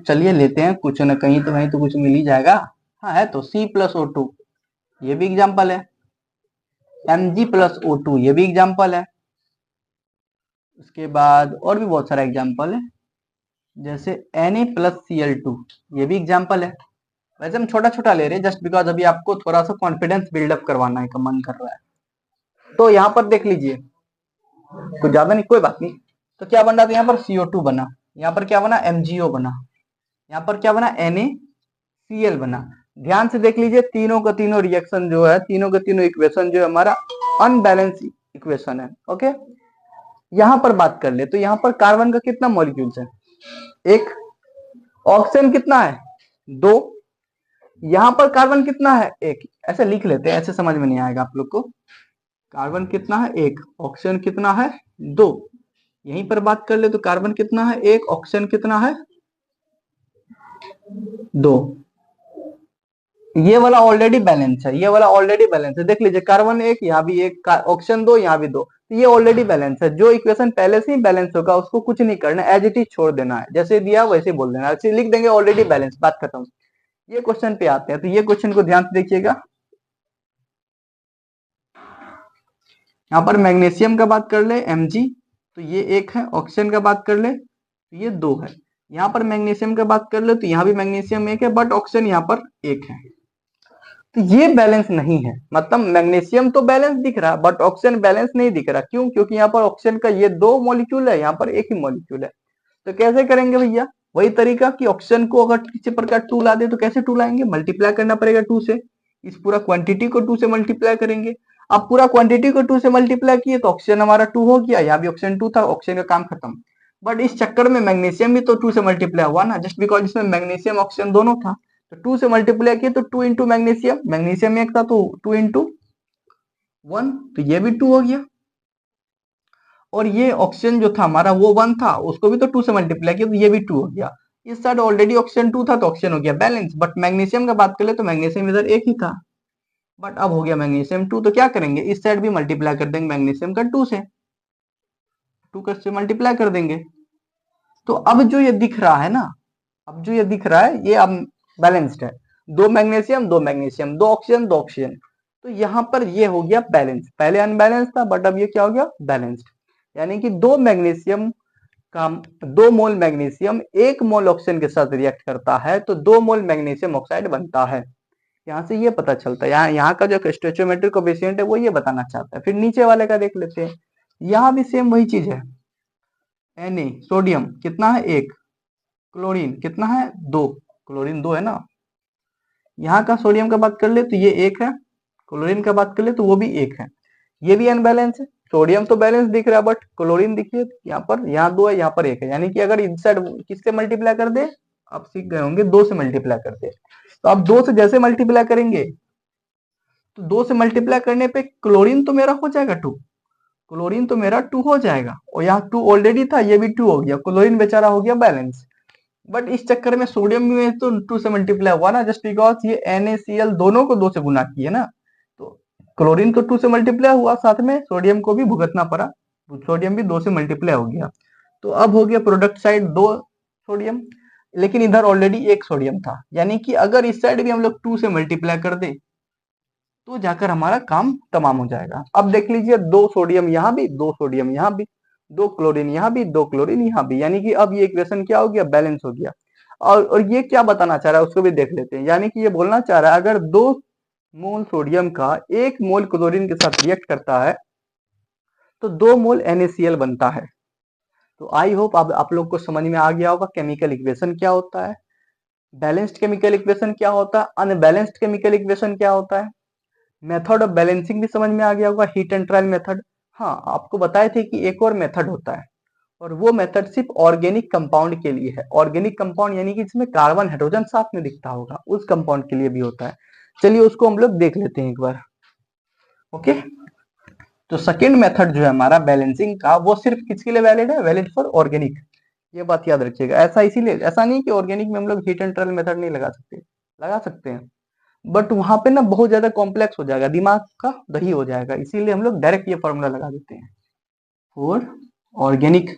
चलिए लेते हैं, कुछ ना कहीं तो कुछ मिल ही जाएगा। हाँ है तो C+O2, ये भी एग्जांपल है। Mg+O2, ये भी एग्जांपल है। उसके बाद और भी बहुत सारा एग्जांपल है, जैसे Na+Cl2, ये भी एग्जांपल है। वैसे हम छोटा छोटा ले रहे हैं जस्ट बिकॉज अभी आपको थोड़ा सा कॉन्फिडेंस बिल्डअप करवाना है का मन कर रहा है। तो यहाँ पर देख लीजिए, कुछ ज्यादा नहीं, कोई बात नहीं। तो क्या बन रहा था, यहाँ पर CO2 बना, यहाँ पर क्या बना, MgO बना, यहाँ पर क्या बना, NaCl बना। ध्यान से देख लीजिए, तीनों का तीनों रिएक्शन जो है, तीनों का तीनों इक्वेशन जो है हमारा अनबैलेंस इक्वेशन है। ओके, यहाँ पर बात कर ले तो यहाँ पर कार्बन का कितना मॉलिक्यूल्स है, 1, ऑक्सीजन कितना है, 2, यहाँ पर कार्बन कितना है, 1। ऐसे लिख लेते हैं, ऐसे समझ में नहीं आएगा आप लोग को। कार्बन कितना है, 1, ऑक्सीजन कितना है, 2। यहीं पर बात कर ले तो कार्बन कितना है, 1, ऑक्सीजन कितना है, 2। ये वाला ऑलरेडी बैलेंस है, ये वाला ऑलरेडी बैलेंस है। देख लीजिए, कार्बन 1, यहाँ भी 1, ऑक्सीजन 2, यहाँ भी 2, तो ये ऑलरेडी बैलेंस है। जो इक्वेशन पहले से ही बैलेंस होगा उसको कुछ नहीं करना, एज इट इज छोड़ देना है, जैसे दिया वैसे बोल देना, ऐसे लिख देंगे ऑलरेडी बैलेंस, बात खत्म। ये क्वेश्चन पे आते हैं, तो ये क्वेश्चन को ध्यान से देखिएगा। यहाँ पर मैग्नीशियम का बात कर ले Mg, तो ये 1 है। ऑक्सीजन का बात कर ले तो ये 2 है। यहाँ पर मैग्नीशियम का बात कर ले तो यहाँ भी मैग्नीशियम 1 है, बट ऑक्सीजन यहाँ पर 1 है। तो ये बैलेंस नहीं है, मतलब मैग्नीशियम तो बैलेंस दिख रहा है बट ऑक्सीजन बैलेंस नहीं दिख रहा। क्यों, क्योंकि यहाँ पर ऑक्सीजन का ये 2 मॉलिक्यूल है, यहाँ पर 1 ही मॉलिक्यूल है। तो कैसे करेंगे भैया, वही तरीका कि ऑक्सीजन को अगर किसी प्रकार 2 ला दे तो कैसे 2 लाएंगे, मल्टीप्लाई करना पड़ेगा 2 से। इस पूरा क्वांटिटी को 2 से मल्टीप्लाई करेंगे। अब पूरा क्वांटिटी को 2 से मल्टीप्लाई किए तो ऑक्सीजन हमारा 2 हो गया, यहाँ भी ऑक्सीजन 2 था, ऑक्सीजन का काम खत्म। बट इस चक्कर में मैग्नीशियम भी तो 2 से मल्टीप्लाई हुआ ना, जस्ट बिकॉज इसमें मैग्नीशियम ऑक्सीजन दोनों था, तो 2 से मल्टीप्लाई किए तो 2 इंटू मैग्नीशियम, मैग्नीशियम 1 था तो 2 इंटू 1, तो ये भी 2 हो गया। और ये ऑक्सीजन जो था हमारा वो 1 था, उसको भी तो 2 से मल्टीप्लाई किया तो ये भी 2 हो गया। इस साइड ऑलरेडी ऑक्सीजन 2 था तो ऑक्सीजन हो गया बैलेंस। बट मैग्नीशियम का बात करें तो मैग्नीशियम इधर 1 ही था, बट अब हो गया मैग्नीशियम 2, तो क्या करेंगे, इस साइड भी मल्टीप्लाई कर देंगे मैग्नीशियम का 2 से, 2 का से मल्टीप्लाई कर देंगे। तो अब जो ये दिख रहा है ना, अब जो ये दिख रहा है ये अब बैलेंस्ड है, 2 मैग्नीशियम 2 मैग्नीशियम, 2 ऑक्सीजन 2 ऑक्सीजन। तो यहाँ पर ये हो गया बैलेंस, पहले अनबैलेंस था बट अब ये क्या हो गया, बैलेंस्ड। यानी कि 2 मैग्नीशियम का 2 मोल मैग्नीशियम 1 मोल ऑक्सीजन के साथ रिएक्ट करता है तो 2 मोल मैग्नीशियम ऑक्साइड बनता है। यहाँ से ये पता चलता है, यहाँ का जो स्टोइचोमेट्रिक कोएफिशिएंट है वो ये बताना चाहता है। फिर नीचे वाले का देख लेते हैं, यहाँ भी सेम वही चीज है। Na सोडियम कितना है 1, क्लोरीन कितना है 2, क्लोरीन 2 है ना। यहाँ का सोडियम का बात कर ले तो ये 1 है, क्लोरीन का बात कर ले तो वो भी 1 है, ये भी अनबैलेंस है। सोडियम तो बैलेंस दिख रहा है बट क्लोरीन देखिए यहाँ पर, यहाँ 2 है यहाँ पर 1 है, यानी कि अगर इस साइड किससे मल्टीप्लाई कर दे, आप सीख गए होंगे 2 से मल्टीप्लाई कर दे। तो आप 2 से जैसे मल्टीप्लाई करेंगे तो 2 से मल्टीप्लाई करने पे क्लोरीन तो मेरा हो जाएगा 2, क्लोरीन तो मेरा 2 हो जाएगा, और यहाँ 2 ऑलरेडी था, ये भी 2 हो गया, क्लोरीन बेचारा हो गया बैलेंस। बट इस चक्कर में सोडियम में तो 2 से मल्टीप्लाई हुआ ना, जस्ट बिकॉज ये NaCl दोनों को 2 से गुना किए ना, तो क्लोरीन तो 2 से मल्टीप्लाई हुआ, साथ में सोडियम को भी भुगतना पड़ा, सोडियम भी 2 से मल्टीप्लाई हो गया। तो अब हो गया प्रोडक्ट साइड 2 सोडियम, लेकिन इधर ऑलरेडी 1 सोडियम था, यानी कि अगर इस साइड भी हम लोग 2 से मल्टीप्लाई कर दे तो जाकर हमारा काम तमाम हो जाएगा। अब देख लीजिए 2 सोडियम यहाँ भी, 2 सोडियम यहाँ भी, 2 क्लोरीन यहाँ भी, 2 क्लोरीन यहाँ भी, यानी कि अब ये इक्वेशन क्या हो गया, बैलेंस हो गया। और ये क्या बताना चाह रहा है उसको भी देख लेते हैं, यानी कि ये बोलना चाह रहा है अगर 2 मोल सोडियम का 1 मोल क्लोरीन के साथ रिएक्ट करता है तो 2 मोल NaCl बनता है। तो आई होप अब आप लोग को समझ में आ गया होगा केमिकल इक्वेशन क्या होता है, बैलेंस्ड केमिकल इक्वेशन क्या होता है, अनबैलेंस्ड केमिकल इक्वेशन क्या होता है, मेथड ऑफ बैलेंसिंग भी समझ में आ गया होगा, हीट एंड ट्रायल मेथड। हाँ, आपको बताए थे कि एक और मेथड होता है, और वो मेथड सिर्फ ऑर्गेनिक कंपाउंड के लिए है। ऑर्गेनिक कंपाउंड यानी कि जिसमें कार्बन हाइड्रोजन साथ में दिखता होगा, उस कंपाउंड के लिए भी होता है। चलिए उसको हम लोग देख लेते हैं एक बार। ओके, तो सेकेंड मेथड जो है हमारा बैलेंसिंग का, वो सिर्फ किसके लिए वैलिड है, वैलिड फॉर ऑर्गेनिक। ये बात याद रखिएगा, ऐसा इसीलिए, ऐसा नहीं कि ऑर्गेनिक में हम लोग हीट एंड ट्रायल मेथड नहीं लगा सकते, लगा सकते हैं, बट वहां पे ना बहुत ज्यादा कॉम्प्लेक्स हो जाएगा, दिमाग का दही हो जाएगा, इसीलिए हम लोग डायरेक्ट ये फॉर्मूला लगा देते हैं for organic,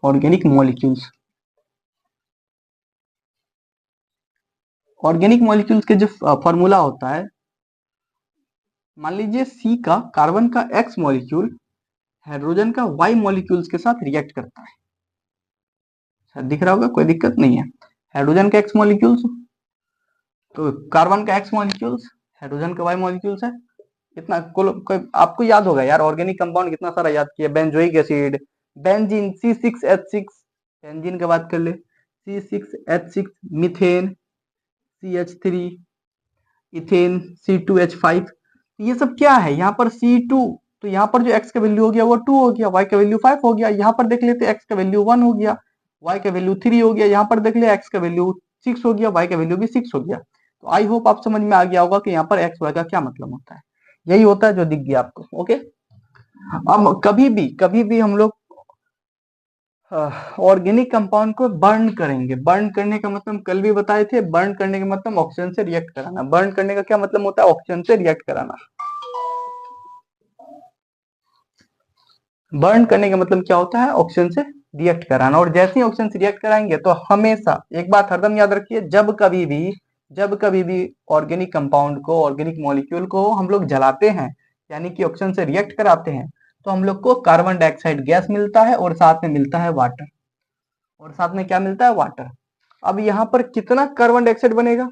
organic molecules. Organic molecules के जो फॉर्मूला होता है, मान लीजिए सी का, कार्बन का एक्स मॉलिक्यूल हाइड्रोजन का वाई मॉलिक्यूल्स के साथ रिएक्ट करता है, शायद दिख रहा होगा, कोई दिक्कत नहीं है। हाइड्रोजन का एक्स मॉलिक्यूल्स, तो कार्बन का एक्स मॉलिक्यूल्स, हाइड्रोजन का वाई मॉलिक्यूल्स है। कितना आपको याद होगा यार, ऑर्गेनिक कंपाउंड कितना सारा याद किया, benzoic acid, benzene C6H6, benzene की बात कर ले, C6H6, methane CH3, ethane C2H5, ये सब क्या है, यहाँ पर C2, तो यहाँ पर जो x का वैल्यू हो गया वो 2 हो गया, y का वैल्यू 5 हो गया, यहाँ पर देख लेते x का वैल्यू 1 हो गया, y का वैल्यू 3 हो गया, यहाँ पर देख ले x का वैल्यू 6 हो गया, y का वैल्यू भी 6 हो गया। तो आई होप आप समझ में आ गया होगा कि यहाँ पर x y का क्या मतलब होता है, यही होता है जो दिख गया आपको। ओके, अब कभी भी हम लोग ऑर्गेनिक कंपाउंड को बर्न करेंगे, बर्न करने का मतलब कल भी बताए थे, बर्न करने का मतलब ऑक्सीजन से रिएक्ट कराना, बर्न करने का क्या मतलब होता है, ऑक्सीजन से रिएक्ट कराना। बर्न करने का मतलब क्या होता है, ऑक्सीजन से रिएक्ट कराना, और जैसे ही ऑक्सीजन से रिएक्ट कराएंगे तो हमेशा एक बात हरदम याद रखिए, जब कभी भी ऑर्गेनिक कंपाउंड को, ऑर्गेनिक मॉलिक्यूल को हम लोग जलाते हैं, यानी कि ऑक्सीजन से रिएक्ट कराते हैं, तो हम लोग को कार्बन डाइऑक्साइड गैस मिलता है, और साथ में मिलता है वाटर, और साथ में क्या मिलता है, वाटर। अब यहाँ पर कितना कार्बन डाइऑक्साइड बनेगा,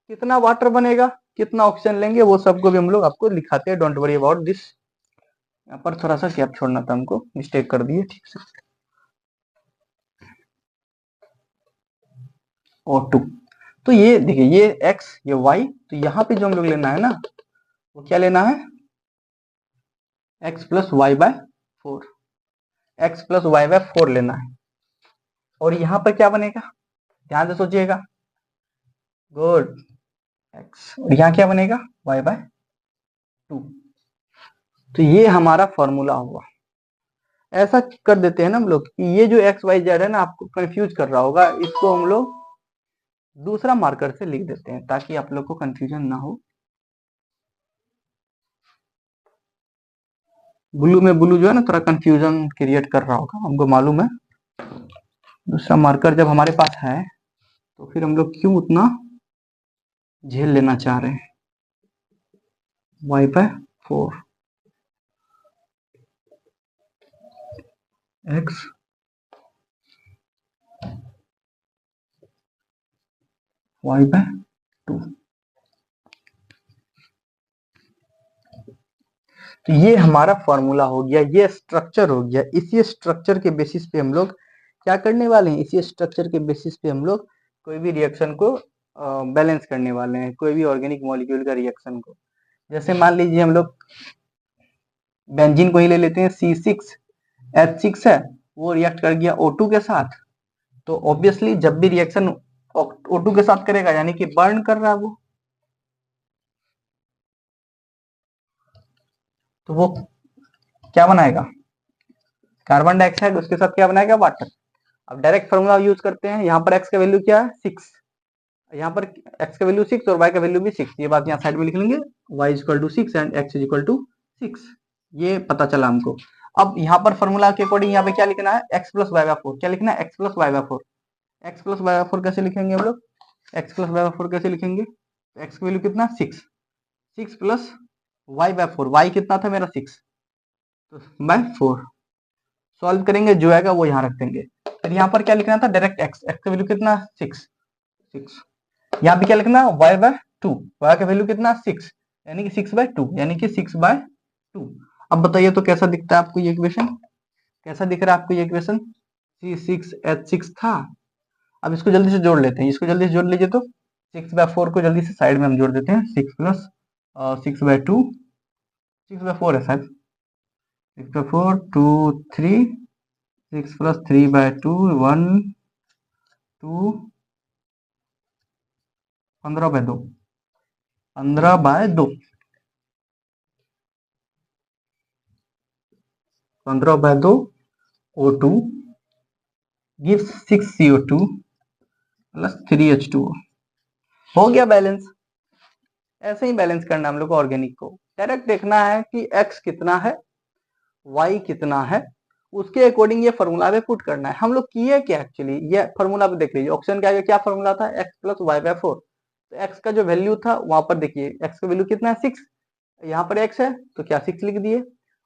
कितना वाटर बनेगा, कितना ऑक्सीजन लेंगे, वो सबको भी हम लोग आपको लिखाते हैं, डोंट वरी अबाउट दिस। यहाँ पर थोड़ा सा गैप छोड़ना था हमको, मिस्टेक कर दिए, ठीक से। और 2, तो ये देखिए, ये x ये y, तो यहाँ पे जो हम लोग लेना है ना, वो क्या लेना है, x plus y by 4, x plus y by 4 लेना है। और यहाँ पर क्या बनेगा, ध्यान से सोचिएगा, गुड, x, और यहाँ क्या बनेगा, y बाय 2। तो ये हमारा फॉर्मूला हुआ। ऐसा कर देते हैं ना हम लोग कि ये जो एक्स वाई जेड है ना, आपको कंफ्यूज कर रहा होगा, इसको हम लोग दूसरा मार्कर से लिख देते हैं ताकि आप लोग को कंफ्यूजन ना हो। ब्लू में, ब्लू जो है ना थोड़ा कंफ्यूजन क्रिएट कर रहा होगा, हमको मालूम है। दूसरा मार्कर जब हमारे पास है तो फिर हम लोग क्यों उतना झेल लेना चाह रहे हैं, y by 4, x y by 2। तो ये हमारा फॉर्मूला हो गया, ये स्ट्रक्चर हो गया। इसी स्ट्रक्चर के बेसिस पे हम लोग क्या करने वाले हैं, इसी स्ट्रक्चर के बेसिस पे हम लोग कोई भी रिएक्शन को बैलेंस करने वाले हैं, कोई भी ऑर्गेनिक मॉलिक्यूल का रिएक्शन को। जैसे मान लीजिए हम लोग बेंजीन को ही ले लेते हैं, C6H6 है, वो रिएक्ट कर गया O2 के साथ, तो ऑब्वियसली जब भी रिएक्शन O2 के साथ करेगा यानी कि बर्न कर रहा है वो, तो वो क्या बनाएगा, कार्बन डाइऑक्साइड, उसके साथ क्या बनाएगा, वाटर। अब डायरेक्ट फॉर्मूला यूज करते हैं, यहाँ पर x का वैल्यू क्या है, 6, यहाँ पर x का वैल्यू 6 और y का वैल्यू भी 6, ये बात यहाँ साइड में लिख लेंगे, y equal to 6 and x equal to 6, ये पता चला हमको। अब यहाँ पर फॉर्मूला के अकॉर्डिंग यहाँ पे क्या लिखना है, x प्लस वाई बाय 4, क्या लिखना है, x plus y by 4। x plus y by 4 कैसे लिखेंगे हम लोग, x प्लस वाई बाय 4 कैसे लिखेंगे, x की वैल्यू कितना 6, 6 प्लस वाई बाय 4, y कितना था मेरा 6, तो बाय 4 सॉल्व करेंगे, जो आएगा वो यहाँ रख देंगे। फिर यहाँ पर क्या लिखना था, डायरेक्ट x का वैल्यू कितना 6, यहाँ पे क्या लिखना, y बाय 2, y का वैल्यू कितना 6, यानी कि 6 बाय 2, यानी कि 6 बाय 2। अब बताइए तो कैसा दिखता है आपको ये इक्वेशन, कैसा दिख रहा है आपको ये इक्वेशन, C6H6 था। अब इसको जल्दी से जोड़ लेते हैं, इसको जल्दी से जोड़ लीजिए, तो 6 बाय 4 को जल्दी से साइड में हम जोड़ देते हैं, 6 प्लस 6 बाय 2, 6 बाय 4 है शायद, 6 by 4 2 3, 6 plus 3 by 2 1 2, 15 by 2, 15 by 2, 15 by 2 O2 gives 6 CO2 plus 3 H2O, हो गया बैलेंस। ऐसे ही बैलेंस करना हम लोग को ऑर्गेनिक को, डायरेक्ट देखना है कि x कितना है, y कितना है, उसके अकॉर्डिंग ये फॉर्मूला पे पुट करना है। हम लोग किए क्या एक्चुअली, ये फॉर्मूला पे देख लीजिए, ऑप्शन क्या क्या फॉर्मूला था, x प्लस वाई बाय 4, तो x का जो वैल्यू था वहां पर देखिए, x का वैल्यू कितना है 6, यहाँ पर x है तो क्या 6 लिख दिए,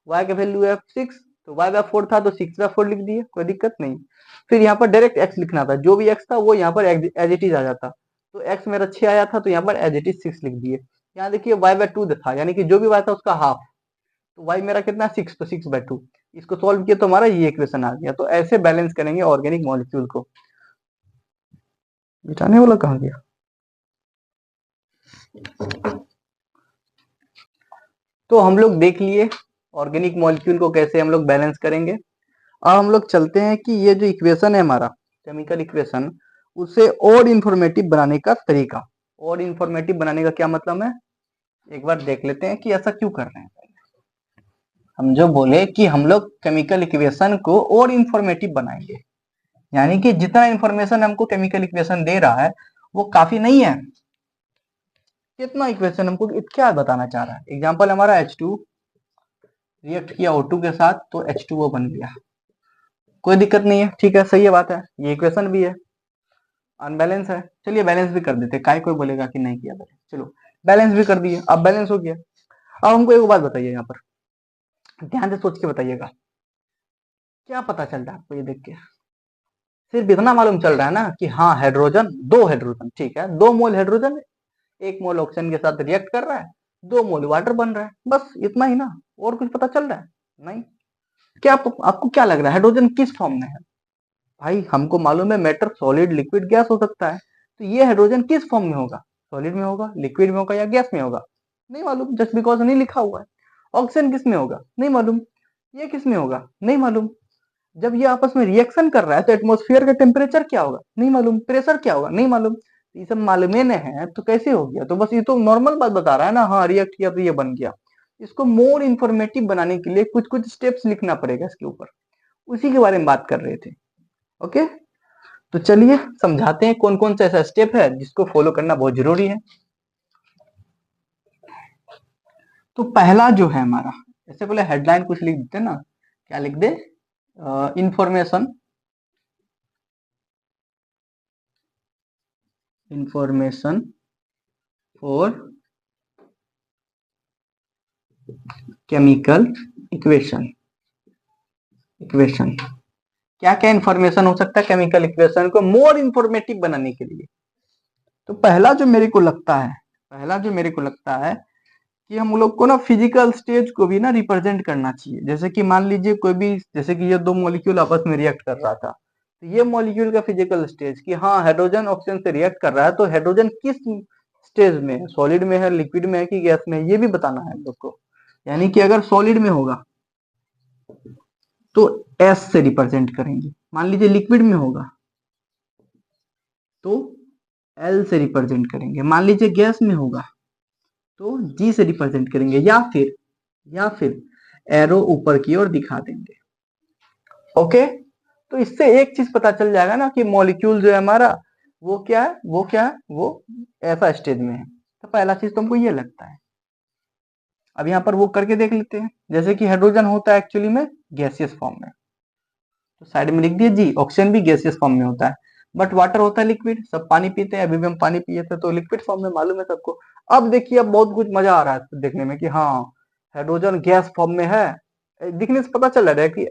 y का वैल्यू है 6, तो y बाय 4 था तो 6 बाय 4 लिख दिए, कोई दिक्कत नहीं। फिर यहाँ पर डायरेक्ट x लिखना था, जो भी x था वो यहाँ पर एज इट इज आ जाता, तो x मेरा 6 आया था तो यहाँ पर एज इट इज 6 लिख दिए। यहाँ देखिए y बाय 2 था, यानी कि जो भी y था उसका हाफ, तो y मेरा कितना 6, तो 6 बाय 2, इसको सॉल्व किया तो हमारा ये इक्वेशन आ गया। तो ऐसे बैलेंस करेंगे ऑर्गेनिक मॉलिक्यूल को। मिटाने वाला कहाँ गया, तो हम लोग देख लिए ऑर्गेनिक मॉलिक्यूल को कैसे हम लोग बैलेंस करेंगे। अब हम लोग चलते हैं कि ये जो इक्वेशन है हमारा केमिकल इक्वेशन, उसे और इंफॉर्मेटिव बनाने का तरीका। और इंफॉर्मेटिव बनाने का क्या मतलब है, एक बार देख लेते हैं कि ऐसा क्यों कर रहे हैं। हम जो बोले कि हम लोग केमिकल इक्वेशन को और इंफॉर्मेटिव बनाएंगे, यानी कि जितना इंफॉर्मेशन हमको केमिकल इक्वेशन दे रहा है वो काफी नहीं है, कितना इक्वेशन हमको क्या बताना चाह रहा है। एग्जांपल हमारा H2 रिएक्ट किया O2 के साथ तो H2O बन गया, कोई दिक्कत नहीं है, ठीक है, सही है, बात है, ये इक्वेशन भी है, अनबैलेंस है, चलिए बैलेंस भी कर देते, काय कोई बोलेगा कि नहीं किया बैलेंस, चलो बैलेंस भी कर दिए, अब बैलेंस हो गया। अब हमको एक बात बताइए, यहाँ पर ध्यान से सोच के बताइएगा, क्या पता चल रहा है आपको ये देख के, सिर्फ इतना मालूम चल रहा है ना कि हाँ हाइड्रोजन, 2 हाइड्रोजन, ठीक है, 2 मोल हाइड्रोजन 1 मोल ऑक्सीजन के साथ रिएक्ट कर रहा है, 2 मोल वाटर बन रहा है, बस इतना ही ना, और कुछ पता चल रहा है नहीं। क्या आपको क्या लग रहा है हाइड्रोजन किस फॉर्म में है, भाई हमको मालूम है मैटर सॉलिड लिक्विड गैस हो सकता है, तो ये हाइड्रोजन किस फॉर्म में होगा, सॉलिड में होगा, लिक्विड में होगा या गैस में होगा, नहीं मालूम, जस्ट बिकॉज नहीं लिखा हुआ है। ऑक्सीजन किस में होगा, नहीं मालूम, ये किस में होगा, नहीं मालूम। जब ये आपस में रिएक्शन कर रहा है तो एटमॉस्फेयर का टेम्परेचर क्या होगा, नहीं मालूम, प्रेशर क्या होगा, नहीं मालूम, ये सब मालूम ही नहीं है तो कैसे हो गया, तो बस ये तो नॉर्मल बात बता रहा है ना, हाँ रिएक्ट किया तो ये बन गया। इसको मोर इंफॉर्मेटिव बनाने के लिए कुछ कुछ स्टेप्स लिखना पड़ेगा इसके ऊपर, उसी के बारे में बात कर रहे थे। ओके, तो चलिए समझाते हैं कौन कौन सा ऐसा स्टेप है जिसको फॉलो करना बहुत जरूरी है। तो पहला जो है हमारा, ऐसे पहले हेडलाइन कुछ लिख देते ना, क्या लिख दे, इंफॉर्मेशन फॉर केमिकल इक्वेशन। क्या क्या इंफॉर्मेशन हो सकता है केमिकल इक्वेशन को मोर इंफॉर्मेटिव बनाने के लिए। तो पहला जो मेरे को लगता है कि हम लोग को ना फिजिकल स्टेज को भी ना रिप्रेजेंट करना चाहिए। जैसे कि मान लीजिए कोई भी, जैसे कि ये दो मॉलिक्यूल आपस में रिएक्ट कर रहा था, तो ये मॉलिक्यूल का फिजिकल स्टेज कि हाँ हाइड्रोजन ऑक्सीजन से रिएक्ट कर रहा है, तो हाइड्रोजन किस स्टेज में है, सॉलिड में है, लिक्विड में है कि गैस में है, ये भी बताना है हम लोग को। यानी कि अगर सॉलिड में होगा तो एस से रिप्रेजेंट करेंगे, मान लीजिए लिक्विड में होगा तो एल से रिप्रेजेंट करेंगे, मान लीजिए गैस में होगा तो जी से रिप्रेजेंट करेंगे, या फिर एरो ऊपर की ओर दिखा देंगे। ओके, तो इससे एक चीज पता चल जाएगा ना कि मॉलिक्यूल जो है हमारा वो क्या है, वो ऐसा स्टेज में है। तो पहला चीज तुमको ये लगता है। अब यहाँ पर वो करके देख लेते हैं। जैसे कि हाइड्रोजन होता है एक्चुअली में गैसियस फॉर्म में, तो साइड में लिख दिए जी। ऑक्सीजन भी गैसियस फॉर्म में होता है, बट वाटर होता है लिक्विड। सब पानी पीते हैं, अभी भी हम पानी पिए थे, तो लिक्विड फॉर्म में मालूम है सबको। अब देखिए, अब बहुत कुछ मजा आ रहा है देखने में कि हाँ हाइड्रोजन गैस फॉर्म में है। दिखने से पता चल रहा है कि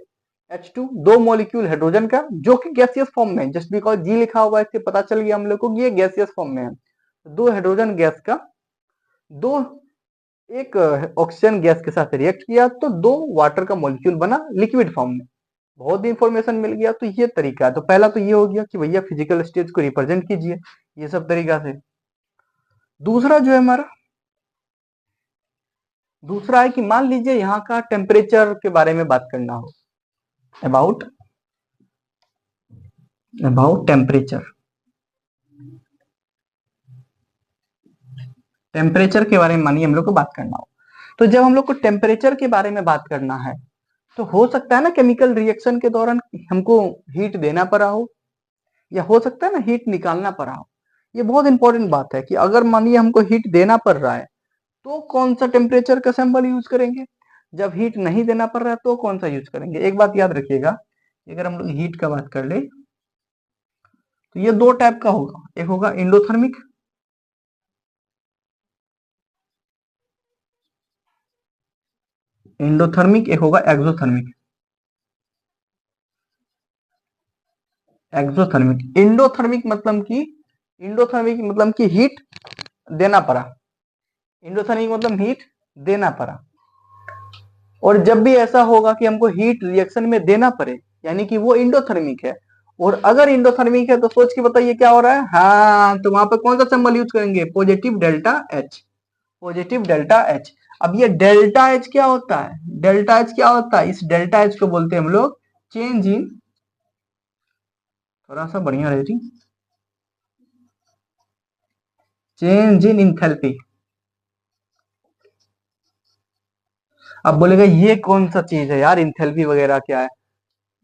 H2 दो मॉलिक्यूल हाइड्रोजन का जो कि गैसियस फॉर्म में, जस्ट बिकॉज जी लिखा हुआ है इससे पता चल गया हम लोग को कि ये गैसियस फॉर्म में है। दो हाइड्रोजन गैस का दो एक ऑक्सीजन गैस के साथ रिएक्ट किया तो दो वाटर का मॉलिक्यूल बना लिक्विड फॉर्म में। बहुत इंफॉर्मेशन मिल गया। तो ये तरीका है। तो पहला तो ये हो गया कि भैया फिजिकल स्टेज को रिप्रेजेंट कीजिए ये सब तरीका से। दूसरा जो है हमारा, दूसरा है कि मान लीजिए यहाँ का टेम्परेचर के बारे में बात करना हो, अबाउट टेम्परेचर। टेम्परेचर के बारे में मानिए हम लोग को बात करना हो, तो जब हम लोग को टेम्परेचर के बारे में बात करना है तो हो सकता है ना केमिकल रिएक्शन के दौरान हमको हीट देना पड़ा हो, या हो सकता है ना हीट निकालना पड़ा हो। ये बहुत इंपॉर्टेंट बात है कि अगर मानिए हमको हीट देना पड़ रहा है तो कौन सा टेम्परेचर का सैंपल यूज करेंगे, जब हीट नहीं देना पड़ रहा है तो कौन सा यूज करेंगे। एक बात याद रखिएगा, अगर हम लोग हीट का बात कर ले तो ये दो टाइप का होगा। एक होगा इंडोथर्मिक, एक होगा एक्सोथर्मिक। इंडोथर्मिक मतलब कि हीट देना पड़ा। इंडोथर्मिक मतलब हीट देना पड़ा। और जब भी ऐसा होगा कि हमको हीट रिएक्शन में देना पड़े, यानी कि वो इंडोथर्मिक है। और अगर इंडोथर्मिक है तो सोच के बताइए क्या हो रहा है। हाँ, तो वहां पर कौन सा सिंबल यूज करेंगे, पॉजिटिव डेल्टा एच। अब ये डेल्टा एच क्या होता है, इस डेल्टा एच को बोलते हैं हम लोग चेंज इन, थोड़ा सा बढ़िया रेटिंग, चेंज इन इंथैल्पी। अब बोलेगा ये कौन सा चीज है यार, इंथैल्पी वगैरह क्या है।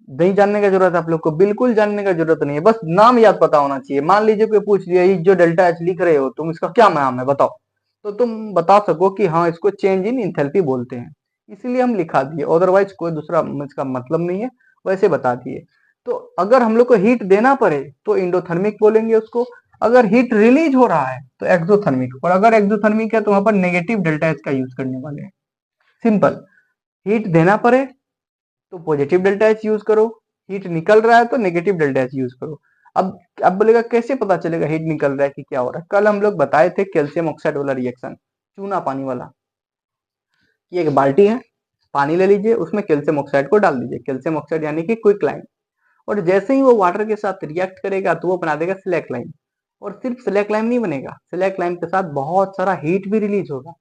नहीं जानने का जरूरत है आप लोग को, बिल्कुल जानने का जरूरत नहीं है, बस नाम याद पता होना चाहिए। मान लीजिए कोई पूछ लिया ये जो डेल्टा एच लिख रहे हो तुम, इसका क्या नाम है बताओ, तो तुम बता सको कि हाँ इसको चेंज इन इंथैल्पी बोलते हैं, इसीलिए हम लिखा दिए। अदरवाइज कोई दूसरा इसका मतलब नहीं है, वैसे बता दिए। तो अगर हम लोग को हीट देना पड़े तो इंडोथर्मिक बोलेंगे उसको। अगर हीट रिलीज हो रहा है तो एक्सोथर्मिक, और अगर एक्सोथर्मिक है तो वहां पर नेगेटिव डेल्टा एच का यूज करने वाले हैं। सिंपल, हीट देना पड़े तो पॉजिटिव डेल्टा एच यूज करो, हीट निकल रहा है तो नेगेटिव डेल्टा एच यूज करो। अब बोलेगा कैसे पता चलेगा हीट निकल रहा है कि क्या हो रहा है। कल हम लोग बताए थे कैल्शियम ऑक्साइड वाला रिएक्शन, चूना पानी वाला। ये एक बाल्टी है, पानी ले लीजिए, उसमें कैल्शियम ऑक्साइड को डाल दीजिए, कैल्शियम ऑक्साइड यानी कि क्विकलाइन। और जैसे ही वो वाटर के साथ रिएक्ट करेगा तो वो बना देगा स्लैक लाइन। और सिर्फ स्लैक लाइन नहीं बनेगा, स्लैक लाइन के साथ बहुत सारा हीट भी रिलीज होगा।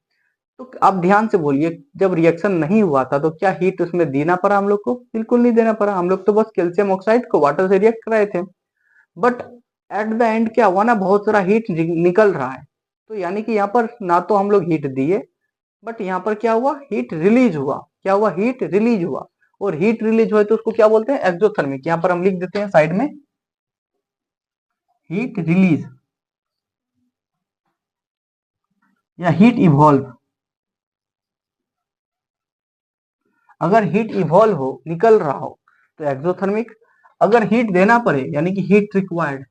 तो आप ध्यान से बोलिए, जब रिएक्शन नहीं हुआ था तो क्या हीट उसमें देना पड़ा हम लोग को, बिल्कुल नहीं देना पड़ा। हम लोग तो बस कैल्शियम ऑक्साइड को वाटर से रिएक्ट कराए थे। बट एट द एंड क्या हुआ ना, बहुत सारा हीट निकल रहा है। तो यानी कि यहाँ पर ना तो हम लोग हीट दिए, बट यहाँ पर क्या हुआ, हीट रिलीज हुआ। क्या हुआ, हीट रिलीज हुआ। और हीट रिलीज हुआ तो उसको क्या बोलते हैं, एक्सोथर्मिक। यहाँ पर हम लिख देते हैं साइड में हीट रिलीज या हीट इवॉल्व। अगर हीट इवॉल्व हो, निकल रहा हो तो एक्सोथर्मिक। अगर हीट देना पड़े यानी कि हीट रिक्वायर्ड,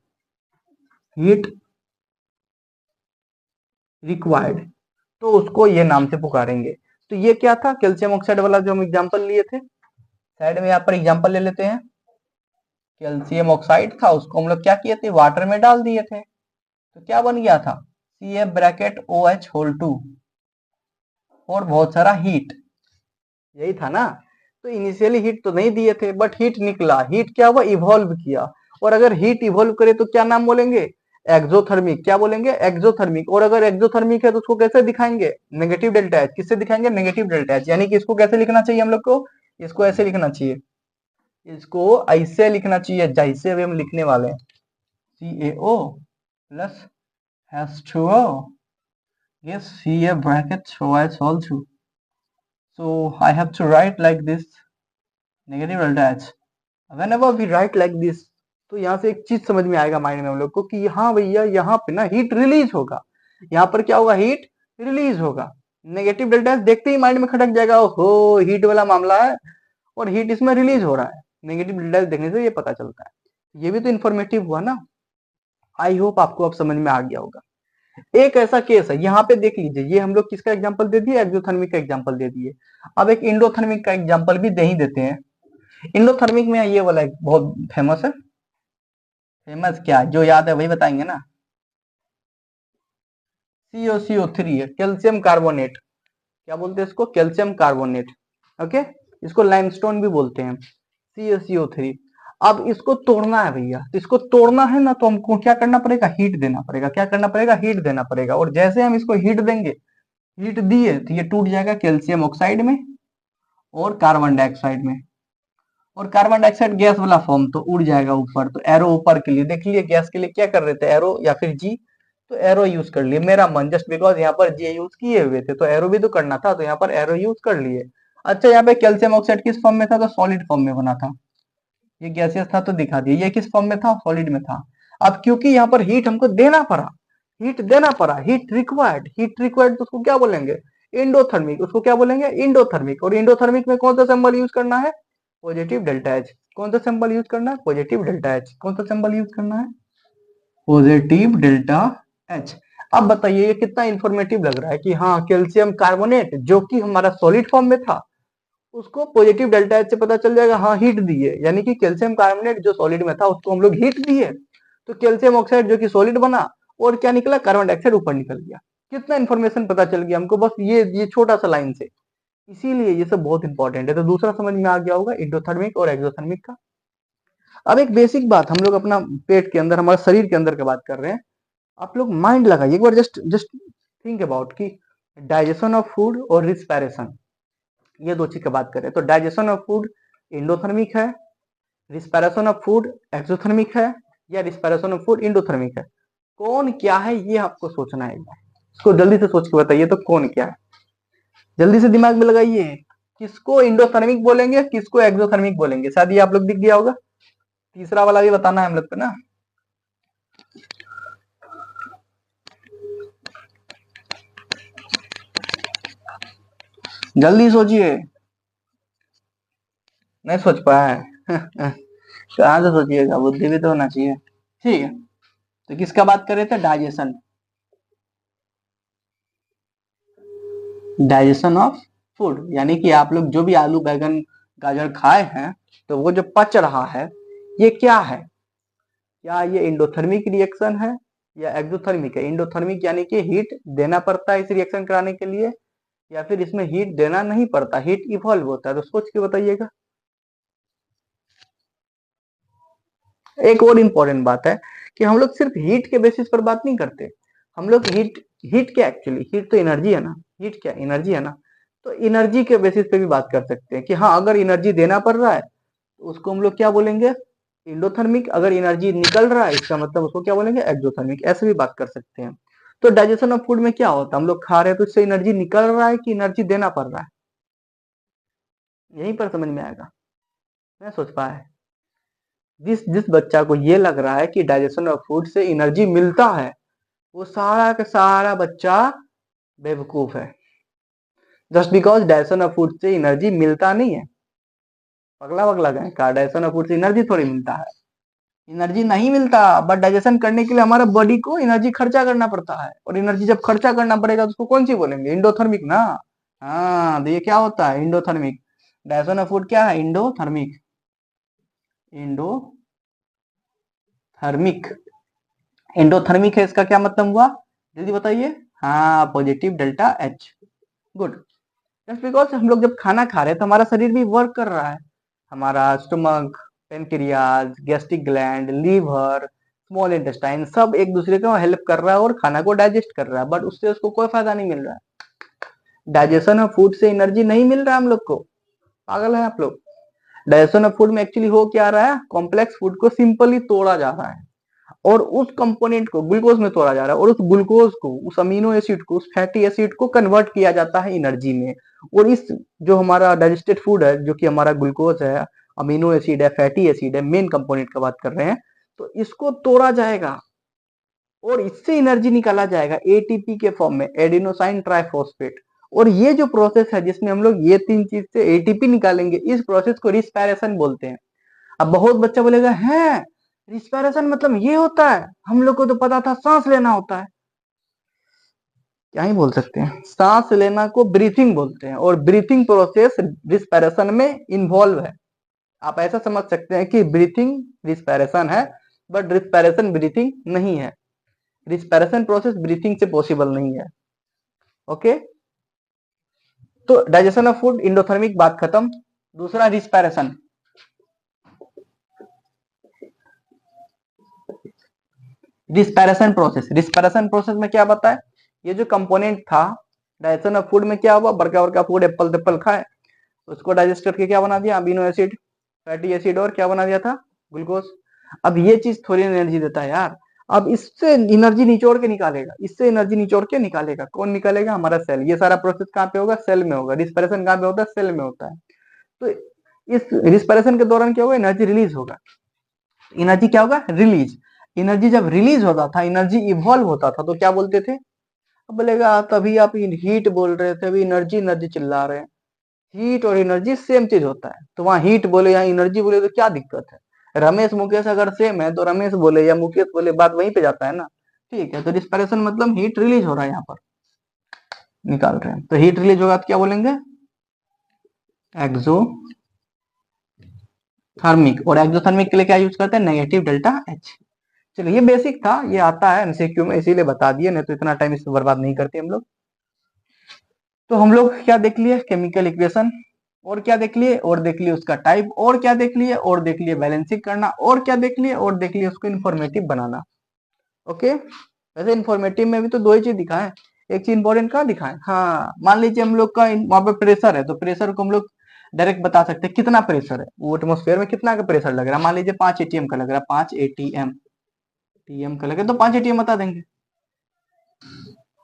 तो उसको ये नाम से पुकारेंगे। तो ये क्या था, कैल्शियम ऑक्साइड वाला जो हम एग्जांपल लिए थे। साइड में यहाँ पर एग्जांपल ले लेते हैं। कैल्शियम ऑक्साइड था, उसको हम लोग क्या किए थे, वाटर में डाल दिए थे। तो क्या बन गया था, CF ब्रैकेट OH होल 2। और बहुत सारा हीट, यही था ना। तो इनिशियली हीट तो नहीं दिए थे, बट हीट निकला, हीट क्या हुआ, इवॉल्व किया। और अगर हीट इवॉल्व करे तो क्या नाम बोलेंगे, एक्सोथर्मिक। क्या बोलेंगे, एक्सोथर्मिक। और अगर एक्सोथर्मिक है तो उसको कैसे दिखाएंगे, नेगेटिव डेल्टा एच। किससे दिखाएंगे, नेगेटिव डेल्टा एच। यानी कि इसको कैसे लिखना चाहिए हम लोग को, इसको ऐसे लिखना चाहिए, इसको ऐसे लिखना चाहिए जैसे अभी हम लिखने वाले हैं, CaO plus H2O, yes, C a bracket twice all through. So I have to write like this, negative delta H. Whenever we write like this, तो यहाँ से एक चीज समझ में आएगा माइंड में हम लोग को कि हाँ भैया यहाँ पे ना हीट रिलीज होगा। यहाँ पर क्या होगा, हीट रिलीज होगा। नेगेटिव डेल्टा एच देखते ही माइंड में खटक जाएगा, ओहो हीट वाला मामला है और हीट इसमें रिलीज हो रहा है। नेगेटिव डेल्टा एच देखने से ये पता चलता है। ये भी तो इन्फॉर्मेटिव हुआ ना। आई होप आपको अब समझ में आ गया होगा। एक ऐसा केस है, यहाँ पे देख लीजिए, ये हम लोग किसका एग्जांपल दे दिए, एक्सोथर्मिक का एग्जांपल दे दिए। अब एक इंडोथर्मिक का एग्जांपल भी दे ही देते हैं। इंडोथर्मिक में ये वाला एक बहुत फेमस है। फेमस क्या, जो याद है वही बताएंगे ना। COCO3 है, कैल्शियम कार्बोनेट। क्या बोलते हैं इसको, कैल्शियम कार्बोनेट। ओके, इसको लाइमस्टोन भी बोलते हैं, CaCO3। अब इसको तोड़ना है भैया, तो इसको तोड़ना है ना, तो हमको क्या करना पड़ेगा, हीट देना पड़ेगा। क्या करना पड़ेगा, हीट देना पड़ेगा। और जैसे हम इसको हीट देंगे, हीट दिए तो ये टूट जाएगा कैल्शियम ऑक्साइड में और कार्बन डाइऑक्साइड में। और कार्बन डाइऑक्साइड गैस वाला फॉर्म तो उड़ जाएगा ऊपर। तो एरो ऊपर के लिए देख लिए, गैस के लिए क्या कर रहे थे, एरो या फिर जी, तो एरो यूज कर लिए। मेरा मन, जस्ट बिकॉज यहाँ पर जी यूज किए हुए थे तो एरो भी तो करना था, तो यहाँ पर एरो यूज कर लिए। अच्छा, यहाँ पे कैल्शियम ऑक्साइड किस फॉर्म में था, तो सॉलिड फॉर्म में बना था। ये गैसियस था तो दिखा दिया। ये किस फॉर्म में था, सॉलिड में था। अब क्योंकि यहाँ पर हीट हमको देना पड़ा, हीट देना पड़ा, हीट रिक्वायर्ड, हीट रिक्वायर्ड, तो उसको क्या बोलेंगे, इंडोथर्मिक। उसको क्या बोलेंगे, इंडोथर्मिक। और इंडोथर्मिक में कौन सा सिंबल यूज करना है, पॉजिटिव डेल्टा एच। कौन सा सिंबल यूज करना है, पॉजिटिव डेल्टा एच। कौन सा सिंबल यूज करना है, पॉजिटिव डेल्टा एच। अब बताइए ये कितना इंफॉर्मेटिव लग रहा है कि हाँ कैल्शियम कार्बोनेट जो कि हमारा सॉलिड फॉर्म में था, उसको पॉजिटिव डेल्टा एच से पता चल जाएगा, हाँ हीट दी है। यानी कि कैल्शियम कार्बोनेट जो सॉलिड में था उसको हम लोग हीट दिए, तो कैल्शियम ऑक्साइड जो कि सॉलिड बना, और क्या निकला, कार्बन डाइऑक्साइड ऊपर निकल गया। कितना इन्फॉर्मेशन पता चल गया हमको, बस ये छोटा सा लाइन से। इसीलिए ये सब बहुत इंपॉर्टेंट है। तो दूसरा समझ में आ गया होगा, इंडोथर्मिक और एक्सोथर्मिक का। अब एक बेसिक बात, हम लोग अपना पेट के अंदर, हमारे शरीर के अंदर की बात कर रहे हैं। आप लोग माइंड लगाइए एक बार, जस्ट जस्ट थिंक अबाउट कि डाइजेशन ऑफ फूड और रिस्पायरेशन, ये दो चीज की बात करें तो डाइजेशन ऑफ फूड इंडोथर्मिक है, रिस्पायरेशन ऑफ फूड एक्सोथर्मिक है, या रिस्पायरेशन ऑफ फूड इंडोथर्मिक है। कौन क्या है ये आपको सोचना है। इसको जल्दी से सोच के बताइए तो कौन क्या है, जल्दी से दिमाग में लगाइए। किसको इंडोथर्मिक बोलेंगे, किसको एक्सोथर्मिक बोलेंगे, शायद ये आप लोग दिख गया होगा। तीसरा वाला भी बताना है हम लोग को ना। जल्दी सोचिए, नहीं सोच पाया है कहाँ से सोचिएगा, बुद्धि भी तो होना चाहिए। ठीक है, तो किसका बात कर रहे थे, डाइजेशन, डाइजेशन ऑफ फूड। यानी कि आप लोग जो भी आलू बैगन गाजर खाए हैं, तो वो जो पच रहा है, ये क्या है, क्या ये इंडोथर्मिक रिएक्शन है या एक्सोथर्मिक है। इंडोथर्मिक यानी कि हीट देना पड़ता है इस रिएक्शन कराने के लिए, या फिर इसमें हीट देना नहीं पड़ता, हीट इवॉल्व होता है। तो सोच के बताइएगा। एक और इम्पोर्टेंट बात है कि हम लोग सिर्फ हीट के बेसिस पर बात नहीं करते। हम लोग हीट, हीट क्या एक्चुअली, हीट तो एनर्जी है ना, हीट क्या एनर्जी है ना। तो एनर्जी के बेसिस पे भी बात कर सकते हैं कि हाँ अगर एनर्जी देना पड़ रहा है तो उसको हम लोग क्या बोलेंगे, इंडोथर्मिक। अगर एनर्जी निकल रहा है इसका मतलब उसको क्या बोलेंगे, एक्सोथर्मिक। ऐसे भी बात कर सकते हैं। तो डाइजेशन ऑफ फूड में क्या होता है, हम लोग खा रहे हैं तो इससे एनर्जी निकल रहा है कि एनर्जी देना पड़ रहा है, यहीं पर समझ में आएगा। मैं सोच पाया, जिस जिस बच्चा को ये लग रहा है कि डाइजेशन ऑफ फूड से एनर्जी मिलता है, वो सारा का सारा बच्चा बेवकूफ है। Just because digestion of food से एनर्जी मिलता नहीं है, पगला वगला गए का, डाइजेशन ऑफ फूड से एनर्जी थोड़ी मिलता है, एनर्जी नहीं मिलता। बट डाइजेशन करने के लिए हमारा बॉडी को एनर्जी खर्चा करना पड़ता है, और एनर्जी जब खर्चा करना पड़ेगा तो उसको कौन सी बोलेंगे, इंडोथर्मिक ना। हाँ, तो ये क्या होता है, इंडोथर्मिक। डाइजेशन ऑफ फूड क्या है, इंडोथर्मिक, इंडोथर्मिक। इंडोथर्मिक है, इसका क्या मतलब हुआ, जल्दी बताइए। हाँ, positive delta H. Good. Just because हम लोग जब खाना खा रहे हैं तो हमारा शरीर भी वर्क कर रहा है, हमारा stomach, pancreas, gastric gland, liver, small intestine सब एक दूसरे को हेल्प कर रहा है और खाना को डाइजेस्ट कर रहा है, बट उससे उसको कोई फायदा नहीं मिल रहा है। डाइजेशन ऑफ फूड से एनर्जी नहीं मिल रहा है हम लोग को, पागल है आप लोग। डाइजेशन ऑफ फूड में एक्चुअली हो क्या रहा है, कॉम्प्लेक्स फूड को सिंपली तोड़ा जा रहा है और उस कंपोनेंट को ग्लूकोज में तोड़ा जा रहा है और उस ग्लूकोज को, उस अमीनो एसिड को, उस फैटी एसिड को कन्वर्ट किया जाता है एनर्जी में। और इस जो हमारा डाइजेस्टेड फूड है, जो कि हमारा ग्लूकोज है, अमीनो एसिड है, फैटी एसिड है, मेन कंपोनेंट का बात कर रहे हैं, तो इसको तोड़ा जाएगा और इससे एनर्जी निकाला जाएगा एटीपी के फॉर्म में, एडिनोसाइन ट्राइफॉस्फेट। और ये जो प्रोसेस है जिसमें हम लोग ये तीन चीज से एटीपी निकालेंगे, इस प्रोसेस को रिस्पायरेशन बोलते हैं। अब बहुत बच्चा बोलेगा है रिस्पायरेशन मतलब ये होता है, हम लोग को तो पता था सांस लेना होता है। क्या ही बोल सकते हैं, सांस लेना को ब्रीथिंग बोलते हैं और ब्रीथिंग प्रोसेस रिस्पायरेशन में इन्वॉल्व है। आप ऐसा समझ सकते हैं कि ब्रीथिंग रिस्पायरेशन है, बट रिस्पायरेशन ब्रीथिंग नहीं है। रिस्पायरेशन प्रोसेस ब्रीथिंग से पॉसिबल नहीं है। ओके, तो डाइजेशन ऑफ फूड, इंडोथर्मिक बात खत्म। दूसरा रिस्पायरेशन। रिस्पायरेशन प्रोसेस में क्या बताए, ये जो कंपोनेंट था डाइजेशन ऑफ फूड में, क्या हुआ, बड़का बड़का फूड एप्पल खाए, उसको डाइजेस्ट करके क्या बना दिया, अमीनो एसिड, फैटी एसिड, और क्या बना दिया था, ग्लूकोज। अब ये चीज थोड़ी एनर्जी देता है यार। अब इससे एनर्जी निचोड़ के निकालेगा, इससे एनर्जी निचोड़ के निकालेगा, कौन निकालेगा, हमारा सेल। ये सारा प्रोसेस कहाँ पे होगा, सेल में होगा। रिस्पायरेशन कहाँ पे होता है, सेल में होता है। तो इस रिस्पायरेशन के दौरान क्या होगा, एनर्जी रिलीज होगा। एनर्जी क्या होगा, रिलीज। एनर्जी जब रिलीज होता था, एनर्जी इवॉल्व होता था, तो क्या बोलते थे, अब बोलेगा तभी आप हीट बोल रहे थे, अभी एनर्जी एनर्जी चिल्ला रहे हैं। हीट और एनर्जी सेम चीज होता है, तो वहां हीट बोले या एनर्जी बोले तो क्या दिक्कत है। रमेश मुकेश अगर सेम है तो रमेश बोले या मुकेश बोले, बात वहीं पे जाता है ना। ठीक है, तो रिस्पायरेशन मतलब हीट रिलीज हो रहा है, यहाँ पर निकाल रहे हैं, तो हीट रिलीज होगा तो क्या बोलेंगे, एक्सोथर्मिक। और एक्सोथर्मिक के लिए क्या यूज करते हैं, नेगेटिव डेल्टा एच। चलो ये बेसिक था, ये आता है एमसीक्यू में, इसीलिए बता दिए, नहीं तो इतना टाइम इसमें बर्बाद नहीं करते हम लोग। तो हम लोग क्या देख लिए, केमिकल इक्वेशन, और क्या देख लिए, और देख लिए उसका टाइप, और क्या देख लिए, और देख लिए बैलेंसिंग करना, और क्या देख लिए, और देख लिए उसको इन्फॉर्मेटिव बनाना। ओके, वैसे इन्फॉर्मेटिव में भी तो दो ही चीज दिखाए, एक चीज इंपॉर्टेंट कहाँ दिखाए, हाँ मान लीजिए हम लोग का वहां पे प्रेशर है, तो प्रेशर को हम लोग डायरेक्ट बता सकते हैं कितना प्रेशर है, वो एटमोस्फेयर में कितना का प्रेशर लग रहा है। मान लीजिए 5 एटीएम का लग रहा है, 5 एटीएम, टीएम का लगे तो 5 एटीएम बता देंगे।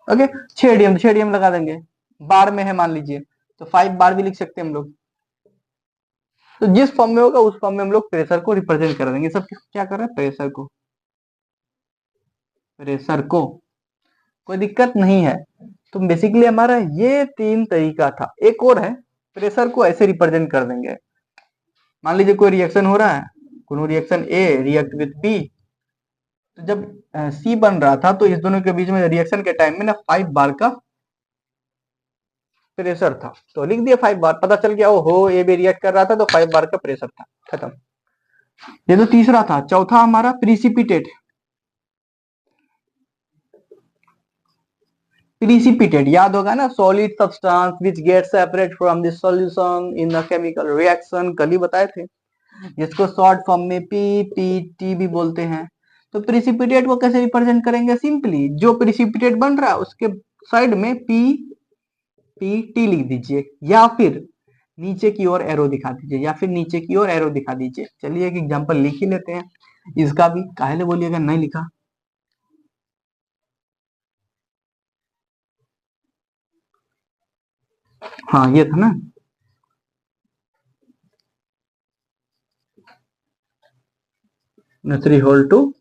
ओके, 6 एटीएम, 6 एटीएम लगा देंगे। बार में है मान लीजिए, तो 5 बार भी लिख सकते हैं हम लोग। तो जिस फॉर्म में होगा उस फॉर्म में हम लोग प्रेशर को रिप्रेजेंट कर देंगे। सब क्या कर रहे हैं, प्रेशर को, प्रेशर को कोई दिक्कत नहीं है। तो बेसिकली हमारा ये तीन तरीका था। एक और है, प्रेशर को ऐसे रिप्रेजेंट कर देंगे, मान लीजिए कोई रिएक्शन हो रहा है, कोनो reaction A react with B, तो जब सी बन रहा था तो इस दोनों के बीच में रिएक्शन के टाइम में ना 5 बार का प्रेशर था, तो लिख दिया 5 बार, पता चल गया ओ हो ए भी रिएक्ट कर रहा था तो 5 बार का प्रेशर था, खत्म। ये तो तीसरा था। चौथा हमारा प्रिसिपिटेट। प्रिसिपिटेट याद होगा ना, solid substance which get separate from the solution in the chemical reaction, कल ही बताए थे, जिसको शॉर्ट फॉर्म में पीपीटी भी बोलते हैं। तो प्रिसिपिटेट को कैसे रिप्रेजेंट करेंगे, सिंपली जो प्रिसिपिटेट बन रहा है उसके साइड में पीपीटी लिख दीजिए, या फिर नीचे की ओर एरो दिखा दीजिए, या फिर नीचे की ओर एरो दिखा दीजिए। चलिए एक एग्जांपल लिख ही लेते हैं इसका भी, काहे बोलिएगा नहीं लिखा। हाँ ये था ना, N3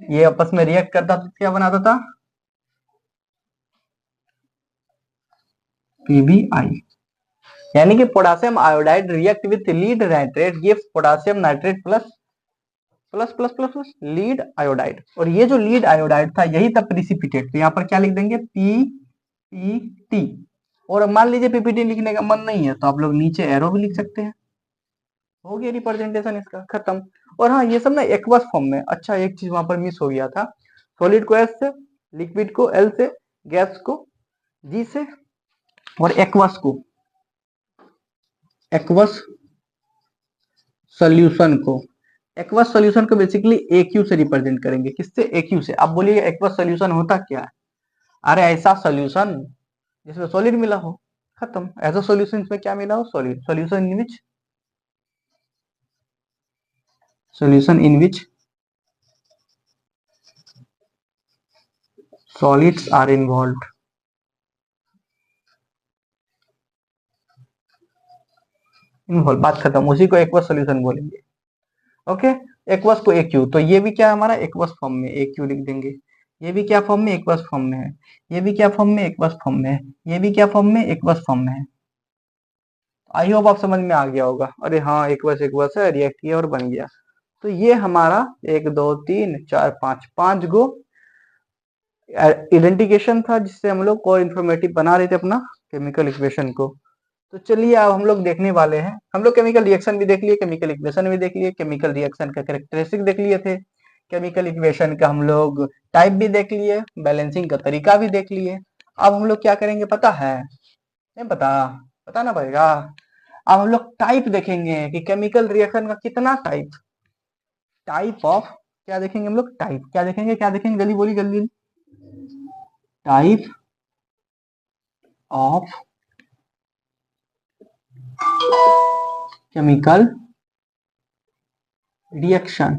ये आपस में रिएक्ट करता तो क्या बनाता था, PbI, यानी कि potassium iodide react with lead nitrate gives potassium nitrate plus plus plus plus plus lead iodide. और ये जो लीड आयोडाइड था यही था प्रिसिपिटेट, तो यहाँ पर क्या लिख देंगे, पीपीटी। और मान लीजिए पीपीटी लिखने का मन नहीं है तो आप लोग नीचे एरो भी लिख सकते हैं, हो गया रिप्रेजेंटेशन इसका, खत्म। और हाँ ये सब ना एक्वस फॉर्म में, अच्छा एक चीज वहां पर मिस हो गया था, सॉलिड को एस से, लिक्विड को एल से, गैस को जी से, और एक्वस को एक्वस सॉल्यूशन को बेसिकली AQ से रिप्रेजेंट करेंगे। किससे? AQ से। आप बोलिए एक्वस सॉल्यूशन होता क्या है? अरे ऐसा सॉल्यूशन जिसमें सॉलिड मिला हो, खत्म। एज अ सॉल्यूशन इसमें क्या मिला हो? Solid. Solution in which solids are involve. Involve, बात खत्म। उसी को एक्वस सॉल्यूशन बोलेंगे। ओके, एक्वस को AQ, तो ये भी क्या हमारा एक्वस फॉर्म में AQ लिख देंगे। ये भी क्या फॉर्म में? एक्वस फॉर्म में है। ये भी क्या फॉर्म में? एक्वस फॉर्म में है। ये भी क्या फॉर्म में? एक्वस फॉर्म में है। आई होप आप समझ में आ गया होगा। अरे हाँ, एक्वस एक्वस है, रिएक्ट किया और बन गया। तो ये हमारा 1 2 3 4 5 गो आइडेंटिफिकेशन था, जिससे हम लोग और इन्फॉर्मेटिव बना रहे थे अपना केमिकल इक्वेशन को। तो चलिए अब हम लोग देखने वाले हैं। हम लोग केमिकल रिएक्शन भी देख लिए, केमिकल इक्वेशन भी देख लिए, केमिकल रिएक्शन का कैरेक्टरिस्टिक देख लिए थे, केमिकल इक्वेशन का हम लोग टाइप भी देख लिए, बैलेंसिंग का तरीका भी देख लिए। अब हम लोग क्या करेंगे पता है? नहीं पता? बताना पड़ेगा। अब हम लोग टाइप देखेंगे कि केमिकल रिएक्शन का कितना टाइप ऑफ क्या देखेंगे हम लोग? टाइप क्या देखेंगे? क्या देखेंगे? जल्दी बोली, जल्दी। Type of chemical reaction.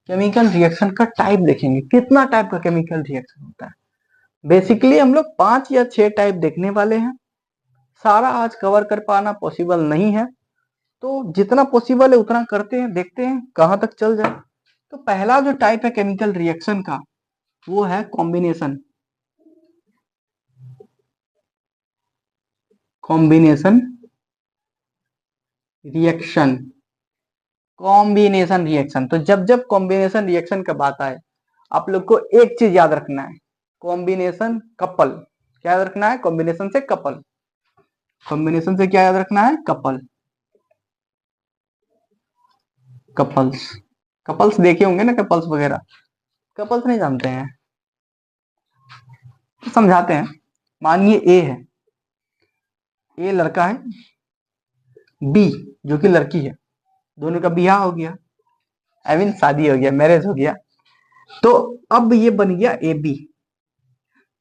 Chemical reaction का टाइप देखेंगे, कितना टाइप का केमिकल रिएक्शन होता है। बेसिकली हम लोग 5 या 6 टाइप देखने वाले हैं। सारा आज कवर कर पाना पॉसिबल नहीं है, तो जितना पॉसिबल है उतना करते हैं, देखते हैं कहां तक चल जाए। तो पहला जो टाइप है केमिकल रिएक्शन का, वो है combination. Combination reaction. Combination reaction, तो जब जब कॉम्बिनेशन रिएक्शन का बात आए, आप लोग को एक चीज याद रखना है, कॉम्बिनेशन कपल। क्या याद रखना है? कॉम्बिनेशन से कपल। कॉम्बिनेशन से क्या याद रखना है? कपल। कपल्स। कपल्स देखे होंगे ना, कपल्स वगैरह। कपल्स नहीं जानते हैं तो समझाते हैं। मानिए ए है, ए लड़का है, बी जो कि लड़की है, दोनों का बियाह हो गया, आई मीन शादी हो गया, मैरिज हो गया। तो अब ये बन गया ए बी।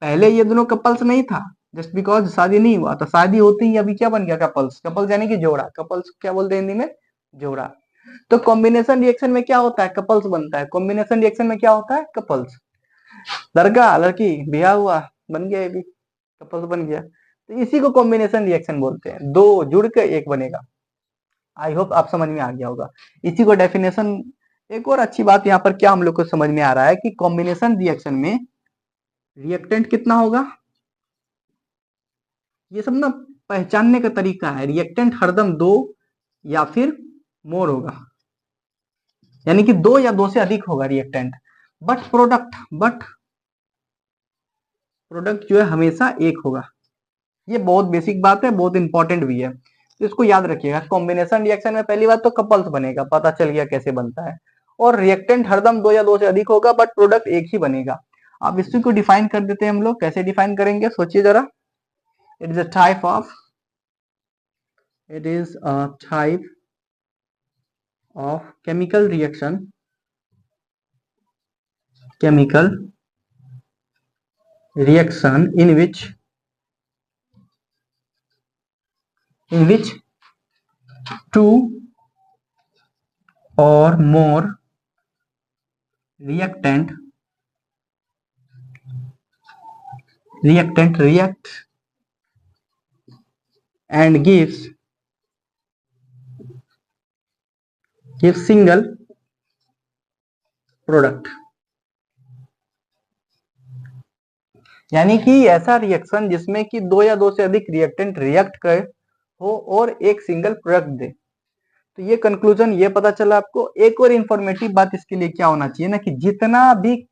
पहले ये दोनों कपल्स नहीं था, जस्ट बिकॉज शादी नहीं हुआ, तो शादी होती ही अभी क्या बन गया? कपल्स। कपल्स यानी कि जोड़ा। कपल्स क्या बोलते हैं हिंदी में? जोड़ा। तो कॉम्बिनेशन रिएक्शन में क्या होता है? कपल्स बनता है। कॉम्बिनेशन रिएक्शन में क्या होता है? कपल्स। लड़का लड़की बियाह हुआ, बन गया ये भी, कपल्स बन गया। तो इसी को कॉम्बिनेशन रिएक्शन बोलते हैं, दो जुड़ के एक बनेगा। आई होप आप समझ में आ गया होगा इसी को डेफिनेशन। एक और अच्छी बात यहाँ पर क्या हम लोग को समझ में आ रहा है कि कॉम्बिनेशन रिएक्शन में रिएक्टेंट कितना होगा, ये सब ना पहचानने का तरीका है। रिएक्टेंट हरदम दो या फिर मोर होगा, यानी कि दो या दो से अधिक होगा रिएक्टेंट। बट प्रोडक्ट जो है हमेशा एक होगा। ये बहुत बेसिक बात है, बहुत इंपॉर्टेंट भी है, तो इसको याद रखिएगा। कॉम्बिनेशन रिएक्शन में पहली बात तो कपल्स बनेगा, पता चल गया कैसे बनता है। और रिएक्टेंट हरदम दो या दो से अधिक होगा, बट प्रोडक्ट एक ही बनेगा। अब इसी को डिफाइन कर देते हैं हम लोग। कैसे डिफाइन करेंगे सोचिए जरा। It is a type of it is a type of chemical reaction in which two or more reactant react and gives single product। यानी कि ऐसा रिएक्शन जिसमें कि दो या दो से अधिक रिएक्टेंट रिएक्ट करे हो और एक सिंगल प्रोडक्ट दे। तो ये कंक्लूजन, ये पता चला आपको। एक और इंफॉर्मेटिव बात इसके लिए क्या होना चाहिए ना, कि जितना भी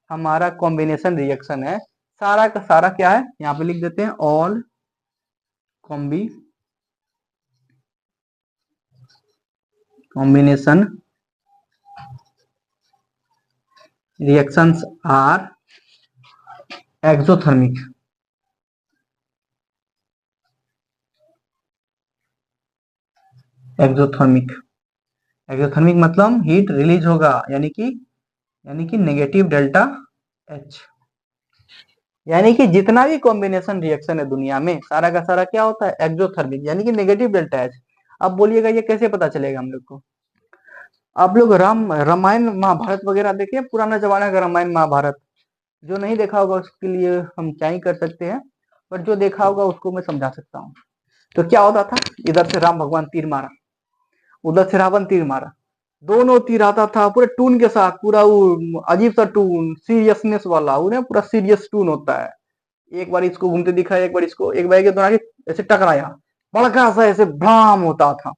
हमारा कॉम्बिनेशन रिएक्शन है, सारा का सारा क्या है, यहाँ पे लिख देते हैं all combination reactions are exothermic. Exothermic. Exothermic मतलब हीट रिलीज होगा, यानी कि नेगेटिव डेल्टा एच। यानी कि जितना भी कॉम्बिनेशन रिएक्शन है दुनिया में, सारा का सारा क्या होता है, एक्सोथर्मिक, यानी कि नेगेटिव डेल्टा एच। अब बोलिएगा ये कैसे पता चलेगा हम लोग को। आप लोग रामायण महाभारत वगैरह देखे, पुराना जमाना का रामायण महाभारत। जो नहीं देखा होगा उसके लिए हम क्या ही कर सकते हैं, पर जो देखा होगा उसको मैं समझा सकता हूँ। तो क्या होता था, इधर से राम भगवान तीर मारा, उधर से रावण तीर मारा, दोनों तीर आता था पूरे टून के साथ, पूरा वो अजीब सा टून, सीरियसनेस वाला, उन्हें पूरा सीरियस टून होता है। एक बार इसको घूमते दिखा, एक बार इसको, एक बार के दोनों आगे ऐसे टकराया, बड़का सा ऐसे भ्राम होता था,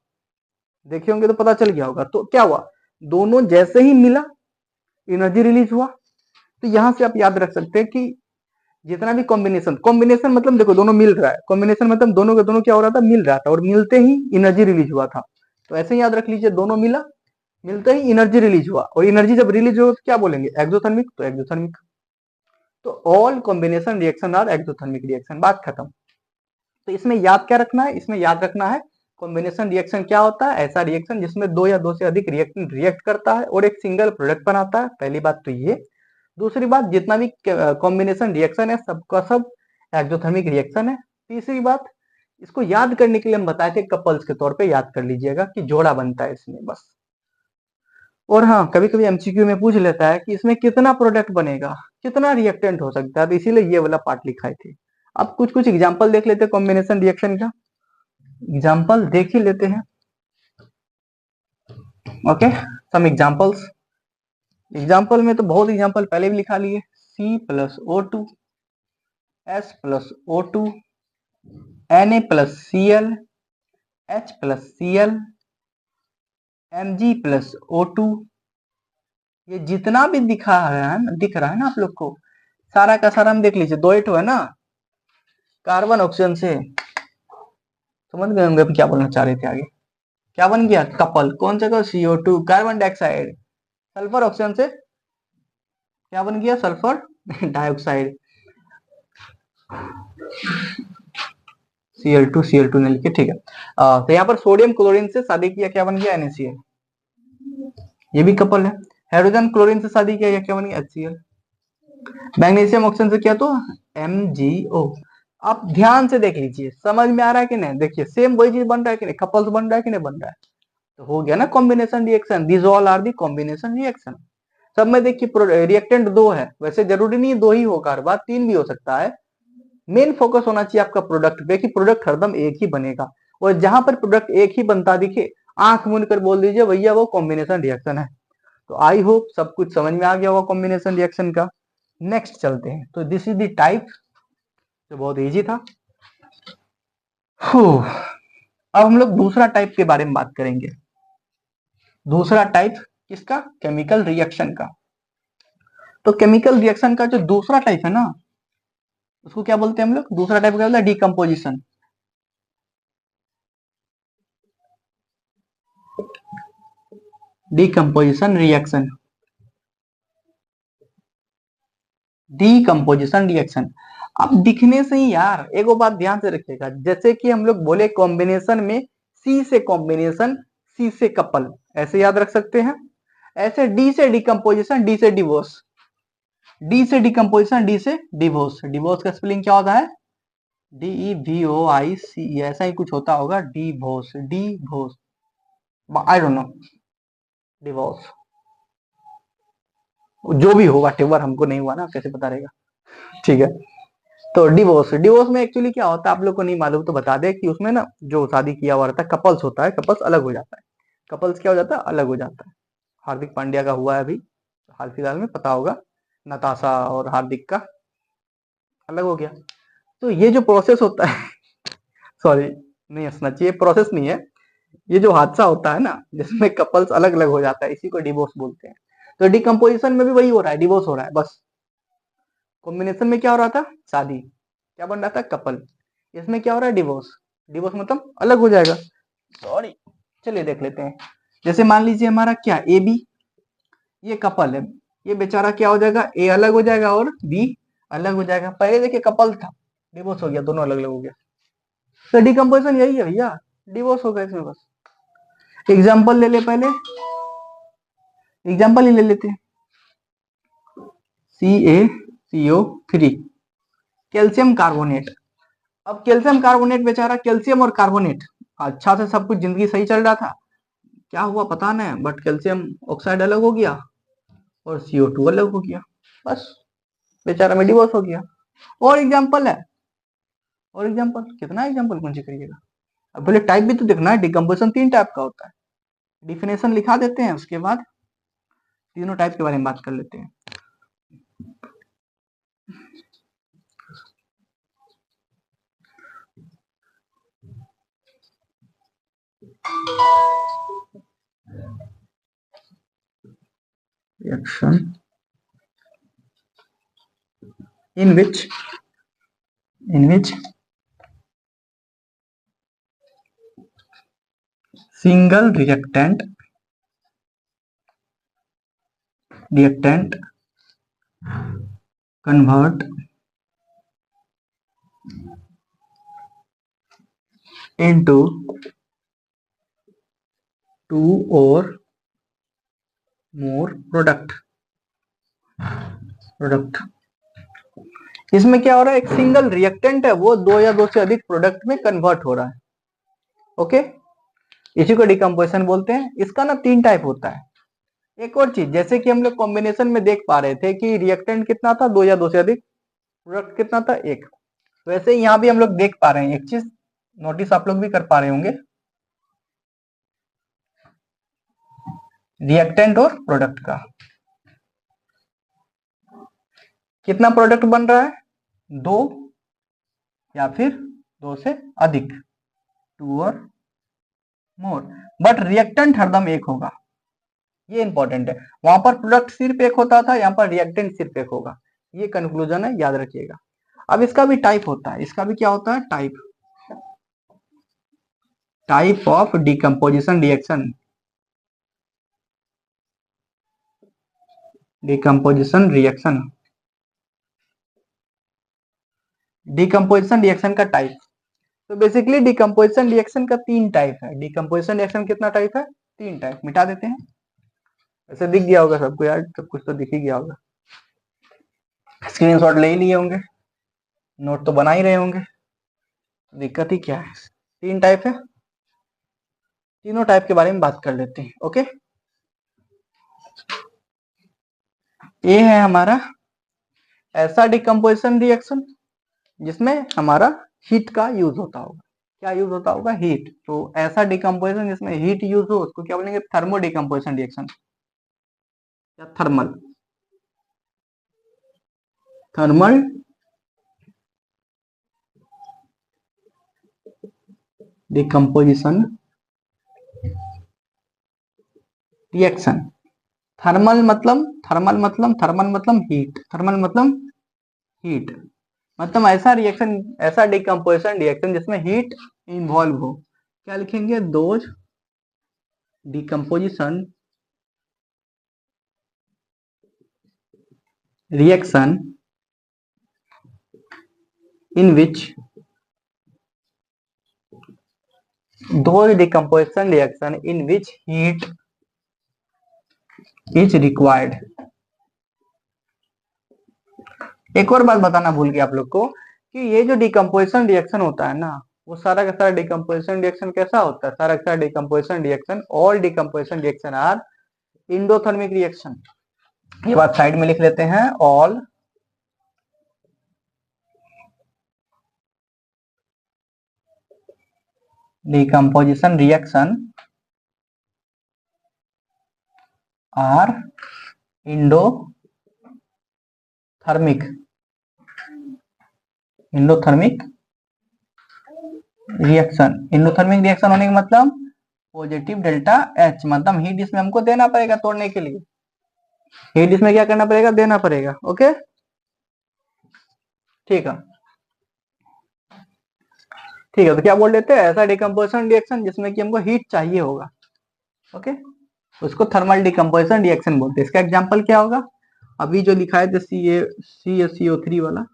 देखे होंगे तो पता चल गया होगा। तो क्या हुआ, दोनों जैसे ही मिला एनर्जी रिलीज हुआ। तो यहां से आप याद रख सकते हैं कि जितना भी कॉम्बिनेशन मतलब देखो दोनों मिल रहा है, कॉम्बिनेशन मतलब दोनों के दोनों क्या हो रहा था, मिल रहा था, और मिलते ही एनर्जी रिलीज हुआ था। तो ऐसे ही याद रख लीजिए, दोनों मिला, मिलते ही एनर्जी रिलीज हुआ, और एनर्जी जब रिलीज हो तो क्या बोलेंगे, एक्सोथर्मिक, तो एक्सोथर्मिक। तो all combination reaction are exothermic reaction, बात खत्म। तो इसमें याद क्या रखना है, इसमें याद रखना है कॉम्बिनेशन रिएक्शन क्या होता है, ऐसा रिएक्शन जिसमें दो या दो से अधिक रिएक्टेंट रिएक्ट करता है और एक सिंगल प्रोडक्ट बनाता है। पहली बात तो ये। दूसरी बात, जितना भी कॉम्बिनेशन रिएक्शन है सबका सब एक्सोथर्मिक रिएक्शन है। तीसरी बात, इसको याद करने के लिए हम बताए थे कपल्स के तौर पे याद कर लीजिएगा कि जोड़ा बनता है इसमें, बस। और हाँ, कभी कभी एमसीक्यू में पूछ लेता है कि इसमें कितना प्रोडक्ट बनेगा, कितना रिएक्टेंट हो सकता है, तो इसीलिए ये वाला पार्ट लिखा थे। अब कुछ कुछ एग्जांपल देख लेते हैं कॉम्बिनेशन रिएक्शन का, एग्जांपल देख ही लेते हैं। Okay, some examples. एग्जांपल में तो बहुत एग्जांपल पहले भी लिखा लिए, C+O2, S+O2, Na+Cl, H+Cl, Mg+O2। ये जितना भी दिख रहा है ना आप लोग को, सारा का सारा हम देख लीजिए, दो एटो है ना, कार्बन ऑक्सीजन से, समझ गए होंगे हम क्या बोलना चाह रहे थे आगे। क्या बन गया, कपल, कौन सा, CO2, carbon dioxide, sulphur oxygen से क्या बन गया, सल्फर डाइऑक्साइड, Cl2 ने लिखे, ठीक है। तो यहाँ पर सोडियम क्लोरीन से शादी किया, क्या बन गया, NaCl, ये भी कपल है। हाइड्रोजन क्लोरीन से शादी किया, क्या बन गया, HCl। मैग्नीशियम ऑक्सीजन से किया तो MgO। आप ध्यान से देख लीजिए, समझ में आ रहा है कि नहीं, देखिए सेम वही चीज बन रहा है कि नहीं, कपल्स बन रहा है कि नहीं बन रहा है। तो हो गया ना combination reaction, this all are the combination reaction. सब में देखिए रिएक्टेंट दो है, वैसे जरूरी नहीं दो ही होगा, हर बार तीन भी हो सकता है। मेन फोकस होना चाहिए आपका प्रोडक्ट पे कि प्रोडक्ट हरदम एक ही बनेगा, और जहां पर प्रोडक्ट एक ही बनता दिखे, आंख मूंद कर बोल दीजिए भैया वो कॉम्बिनेशन रिएक्शन है। तो आई होप सब कुछ समझ में आ गया होगा कॉम्बिनेशन रिएक्शन का। नेक्स्ट चलते हैं, तो दिस इज द टाइप, जो बहुत इजी था। अब हम लोग दूसरा टाइप के बारे में बात करेंगे। दूसरा टाइप किसका, केमिकल रिएक्शन का। तो केमिकल रिएक्शन का जो दूसरा टाइप है ना, उसको क्या बोलते हैं हम लोग, दूसरा टाइप क्या बोलते हैं, decomposition. Decomposition reaction, decomposition reaction. अब दिखने से ही यार एक बात ध्यान से रखिएगा, जैसे कि हम लोग बोले कॉम्बिनेशन में सी से कॉम्बिनेशन, सी से कपल, ऐसे याद रख सकते हैं। ऐसे डी से डिकम्पोजिशन, डी से डिवोर्स, डी से डिकम्पोजिशन, डी से डिवोर्स। डिवोर्स का स्पेलिंग क्या होता है, DEVOICE, ऐसा ही कुछ होता होगा, divorce, divorce, I don't know, divorce, जो भी हो व्हाटएवर, हमको नहीं हुआ ना, कैसे पता रहेगा, ठीक है। तो डिवोर्स, डिवोर्स में एक्चुअली क्या होता है आप लोग को नहीं मालूम तो बता दे कि उसमें ना जो शादी किया हुआ रहता है, कपल्स होता है, कपल्स अलग हो जाता है, कपल्स क्या हो जाता है, अलग हो जाता है। हार्दिक पांड्या का हुआ है अभी हाल फिलहाल में, पता होगा, नताशा और हार्दिक का अलग हो गया। तो ये जो प्रोसेस होता है सॉरी, नहीं हंसना चाहिए, प्रोसेस नहीं है, ये जो हादसा होता है ना जिसमें कपल्स अलग अलग हो जाता है, इसी को डिवोर्स बोलते हैं। तो डिकम्पोजिशन में भी वही हो रहा है, डिवोर्स हो रहा है बस। कॉम्बिनेशन में क्या हो रहा था, शादी, क्या बन रहा था, कपल। इसमें क्या हो रहा है, डिवोर्स, डिवोर्स मतलब अलग हो जाएगा। सॉरी, चलिए देख लेते हैं। जैसे मान लीजिए हमारा क्या, ए बी, ये कपल है, ये बेचारा क्या हो जाएगा, ए अलग हो जाएगा और बी अलग हो जाएगा। पहले देखिए कपल था, डिवोर्स हो गया, दोनों अलग अलग हो गया। तो डिकम्पोजिशन यही है भैया, डिवोर्स हो गया इसमें बस। एग्जाम्पल ले ले, पहले एग्जाम्पल ही ले लेते हैं। CaCO3 calcium carbonate. अब कैल्शियम कार्बोनेट बेचारा, कैल्शियम और कार्बोनेट, अच्छा से सब कुछ जिंदगी सही चल रहा था, क्या हुआ पता नहीं, बट कैल्शियम ऑक्साइड अलग हो गया और CO2 अलग हो गया, बस बेचारा में डिवोर्स हो गया। और एग्जाम्पल है, और एग्जाम्पल, कितना एग्जाम्पल कौन सी करिएगा। अब पहले टाइप भी तो देखना है, डिकम्पोजिशन 3 टाइप का होता है, डिफिनेशन लिखा देते हैं, उसके बाद तीनों टाइप के बारे में बात कर लेते हैं। reaction in which single reactant convert into 2 or more product। इसमें क्या हो रहा है, एक सिंगल रिएक्टेंट है, वो 2 या 2 से अधिक प्रोडक्ट में कन्वर्ट हो रहा है। ओके, इसी को डिकम्पोजिशन बोलते हैं। इसका ना 3 टाइप होता है। एक और चीज, जैसे कि हम लोग कॉम्बिनेशन में देख पा रहे थे कि रिएक्टेंट कितना था, 2 या 2 से अधिक, प्रोडक्ट कितना था, 1। वैसे यहाँ भी हम लोग देख पा रहे हैं, एक चीज नोटिस आप लोग भी कर पा रहे होंगे, रिएक्टेंट और प्रोडक्ट का कितना प्रोडक्ट बन रहा है, 2 या फिर 2 से अधिक, 2 और मोर, बट रिएक्टेंट हरदम 1 होगा, ये इंपॉर्टेंट है। वहां पर प्रोडक्ट सिर्फ 1 होता था, यहाँ पर रिएक्टेंट सिर्फ 1 होगा, ये कंक्लूजन है, याद रखिएगा। अब इसका भी टाइप होता है, इसका भी क्या होता है, type of decomposition reaction. Decomposition reaction का टाइप। तो बेसिकली डिकम्पोजिशन रिएक्शन का 3 टाइप है। डिकम्पोजिशन रिएक्शन कितना टाइप है, 3 टाइप। मिटा देते हैं, ऐसे दिख गया होगा सबको यार, सब कुछ तो दिख ही गया होगा, स्क्रीनशॉट ले ही लिए होंगे, नोट तो बना ही रहे होंगे, दिक्कत ही क्या है। 3 टाइप है, तीनों टाइप के बारे में बात कर लेते हैं। ओके, ये है हमारा ऐसा डिकम्पोजिशन रिएक्शन जिसमें हमारा हीट का यूज होता होगा। क्या यूज होता होगा, हीट। तो ऐसा डिकम्पोजिशन जिसमें हीट यूज हो उसको क्या बोलेंगे, थर्मो डिकम्पोजिशन रिएक्शन या थर्मल डिकम्पोजिशन रिएक्शन। थर्मल मतलब हीट, मतलब ऐसा रिएक्शन, ऐसा डिकम्पोजिशन रिएक्शन जिसमें हीट इन्वॉल्व हो। क्या लिखेंगे, those decomposition reaction in which heat is required। एक और बात बताना भूल गया आप लोग को कि ये जो डिकम्पोजिशन रिएक्शन होता है ना, वो सारा का सारा डिकम्पोजिशन रिएक्शन कैसा होता है, सारा का सारा decomposition reaction, all decomposition reaction are endothermic reaction. ये बात साइड में लिख लेते हैं, all decomposition reaction are endothermic reaction. Endothermic reaction होने का मतलब पॉजिटिव डेल्टा H, मतलब हीट इसमें हमको देना पड़ेगा तोड़ने के लिए, हीट इसमें क्या करना पड़ेगा, देना पड़ेगा। ओके, ठीक है, ठीक है। तो क्या बोल देते हैं, ऐसा डिकम्पोजिशन रिएक्शन जिसमें कि हमको हीट चाहिए होगा। ओके, उसको थर्मल डिकम्पोजिशन रिएक्शन बोलते हैं। इसका एग्जांपल क्या होगा, अभी जो लिखा है CaCO3 वाला,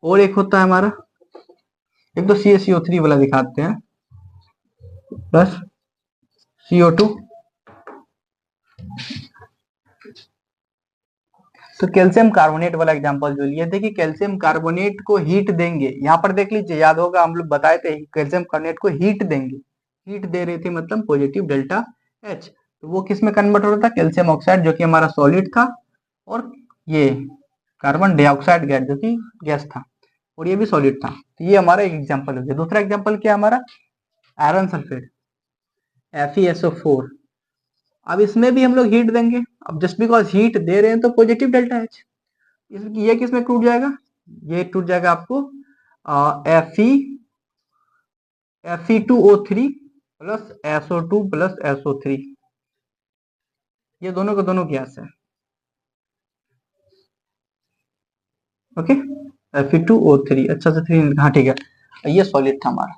और एक होता है हमारा, एक तो CaCO3 वाला दिखाते हैं, प्लस CO2। तो कैल्शियम कार्बोनेट वाला एग्जांपल जो लिए थे कि कैल्शियम कार्बोनेट को हीट देंगे, यहाँ पर देख लीजिए, याद होगा हम लोग बताए थे कैल्शियम कार्बोनेट को हीट देंगे, हीट दे रही थी मतलब पॉजिटिव डेल्टा H, तो वो किस में कन्वर्ट हो रहा था, कैल्शियम ऑक्साइड जो कि हमारा सॉलिड था, और ये कार्बन डाइऑक्साइड गैस जो कि गैस था, और ये भी सॉलिड था। तो ये हमारा एक एग्जाम्पल हो गया। दूसरा एग्जाम्पल क्या हमारा, आयरन सल्फेट FeSO4। अब इसमें भी हम लोग हीट देंगे, अब जस्ट बिकॉज हीट दे रहे हैं तो पॉजिटिव डेल्टा H, ये किस में टूट जाएगा, ये टूट जाएगा आपको Fe2O3 plus SO2 plus SO3, ये दोनों का दोनों गैस है। ओके, Fe2O3, अच्छा से 3, हाँ ठीक है, ये सॉलिड था हमारा।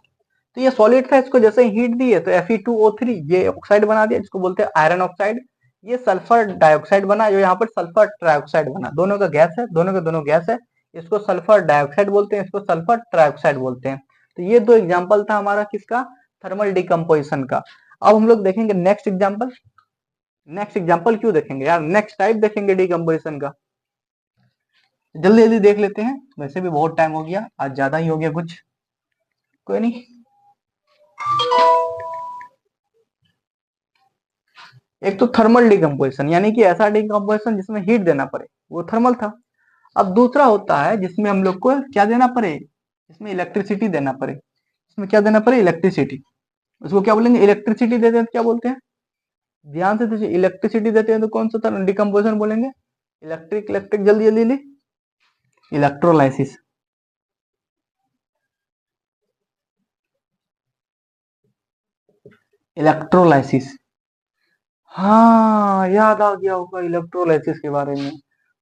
तो ये सॉलिड था, इसको जैसे ही हीट दी है तो Fe2O3 ये ऑक्साइड बना दिया जिसको बोलते हैं आयरन ऑक्साइड, ये सल्फर डाइऑक्साइड बना, जो यहाँ पर सल्फर ट्राइऑक्साइड बना, दोनों का गैस है, दोनों का दोनों गैस है, इसको सल्फर डाइऑक्साइड बोलते हैं, इसको सल्फर ट्राइऑक्साइड बोलते हैं। तो ये दो एग्जाम्पल था हमारा किसका, थर्मल डिकम्पोजिशन का। अब हम लोग देखेंगे नेक्स्ट एग्जाम्पल। नेक्स्ट एग्जाम्पल क्यों देखेंगे यार, नेक्स्ट टाइप देखेंगे डिकम्पोजिशन का, जल्दी जल्दी देख लेते हैं, वैसे भी बहुत टाइम हो गया, आज ज्यादा ही हो गया कुछ, कोई नहीं। एक तो थर्मल डिकम्पोजिशन, यानी कि ऐसा डिकम्पोजिशन जिसमें हीट देना पड़े, वो थर्मल था। अब दूसरा होता है जिसमें हम लोग को क्या देना पड़े, इसमें इलेक्ट्रिसिटी देना पड़े, इसमें क्या देना पड़े, इलेक्ट्रिसिटी, उसको क्या बोलेंगे, इलेक्ट्रिसिटी देते हैं तो क्या बोलते हैं, ध्यान से दीजिए, इलेक्ट्रिसिटी देते हैं तो कौन सा डिकम्पोजिशन बोलेंगे, इलेक्ट्रिक, इलेक्ट्रिक जल्दी जल्दी ली, इलेक्ट्रोलाइसिस। इलेक्ट्रोलाइसिस, हाँ याद आ गया होगा इलेक्ट्रोलाइसिस के बारे में।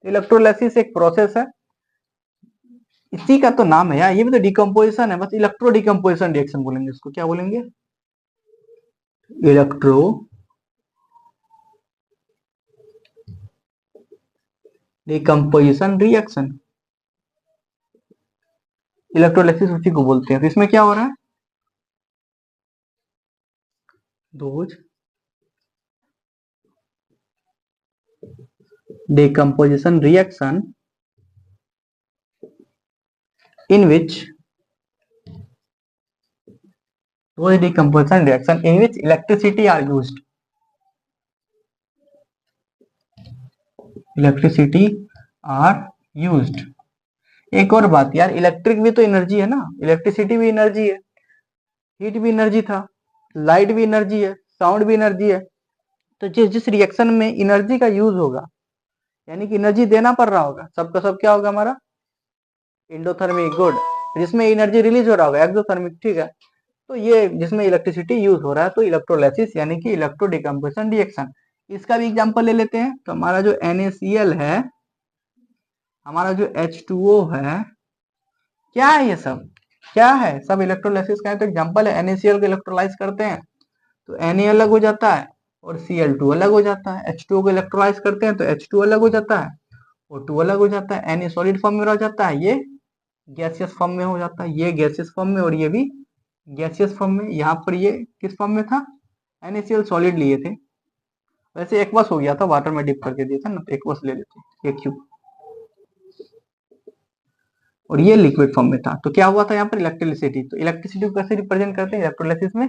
इलेक्ट्रोलाइसिस एक प्रोसेस है, इसी का तो नाम है यार, ये भी तो डिकम्पोजिशन है, बस इलेक्ट्रो डिकम्पोजिशन रिएक्शन बोलेंगे इसको, क्या बोलेंगे, इलेक्ट्रो डिकम्पोजिशन रिएक्शन, इलेक्ट्रोलाइसिस उसी को बोलते हैं। तो इसमें क्या हो रहा है, those decomposition reaction in which those decomposition reaction in which electricity are used, electricity are used। एक और बात यार, इलेक्ट्रिक भी तो एनर्जी है ना, इलेक्ट्रिसिटी भी एनर्जी है, हीट भी एनर्जी था, लाइट भी एनर्जी है, साउंड भी एनर्जी है। तो जिस जिस रिएक्शन में एनर्जी का यूज होगा, यानी कि एनर्जी देना पड़ रहा होगा, सबका सब क्या होगा हमारा, एंडोथर्मिक, गुड। जिसमें एनर्जी रिलीज हो रहा होगा एक्सोथर्मिक, ठीक है। तो ये जिसमें इलेक्ट्रिसिटी यूज हो रहा है, तो इलेक्ट्रोलाइसिस यानी कि इलेक्ट्रो डिकम्पोजिशन रिएक्शन। इसका भी एग्जांपल ले लेते हैं, तो हमारा जो NaCl है, हमारा जो H2O है, क्या है ये सब, क्या है, सब इलेक्ट्रोलाइसिस का है। तो एग्जांपल है NaCl को इलेक्ट्रोलाइज करते हैं तो Na अलग हो जाता है और Cl2 अलग हो जाता है, H2O को इलेक्ट्रोलाइज करते हैं तो H2 अलग हो जाता है, O2 अलग हो जाता है, Na सॉलिड फॉर्म में रह जाता है, ये गैसियस फॉर्म में हो जाता है, ये गैसियस फॉर्म में और ये भी गैसियस फॉर्म में। यहाँ पर ये किस फॉर्म में था, NaCl सॉलिड लिए थे, वैसे एक्वस हो गया था, वाटर में डिप करके दिया था ना, तो एक्वस ले लेते एक क्यूब, और ये लिक्विड फॉर्म में था। तो क्या हुआ था यहाँ पर, इलेक्ट्रिसिटी। तो इलेक्ट्रिसिटी को कैसे रिप्रेजेंट करते हैं इलेक्ट्रोलाइसिस में,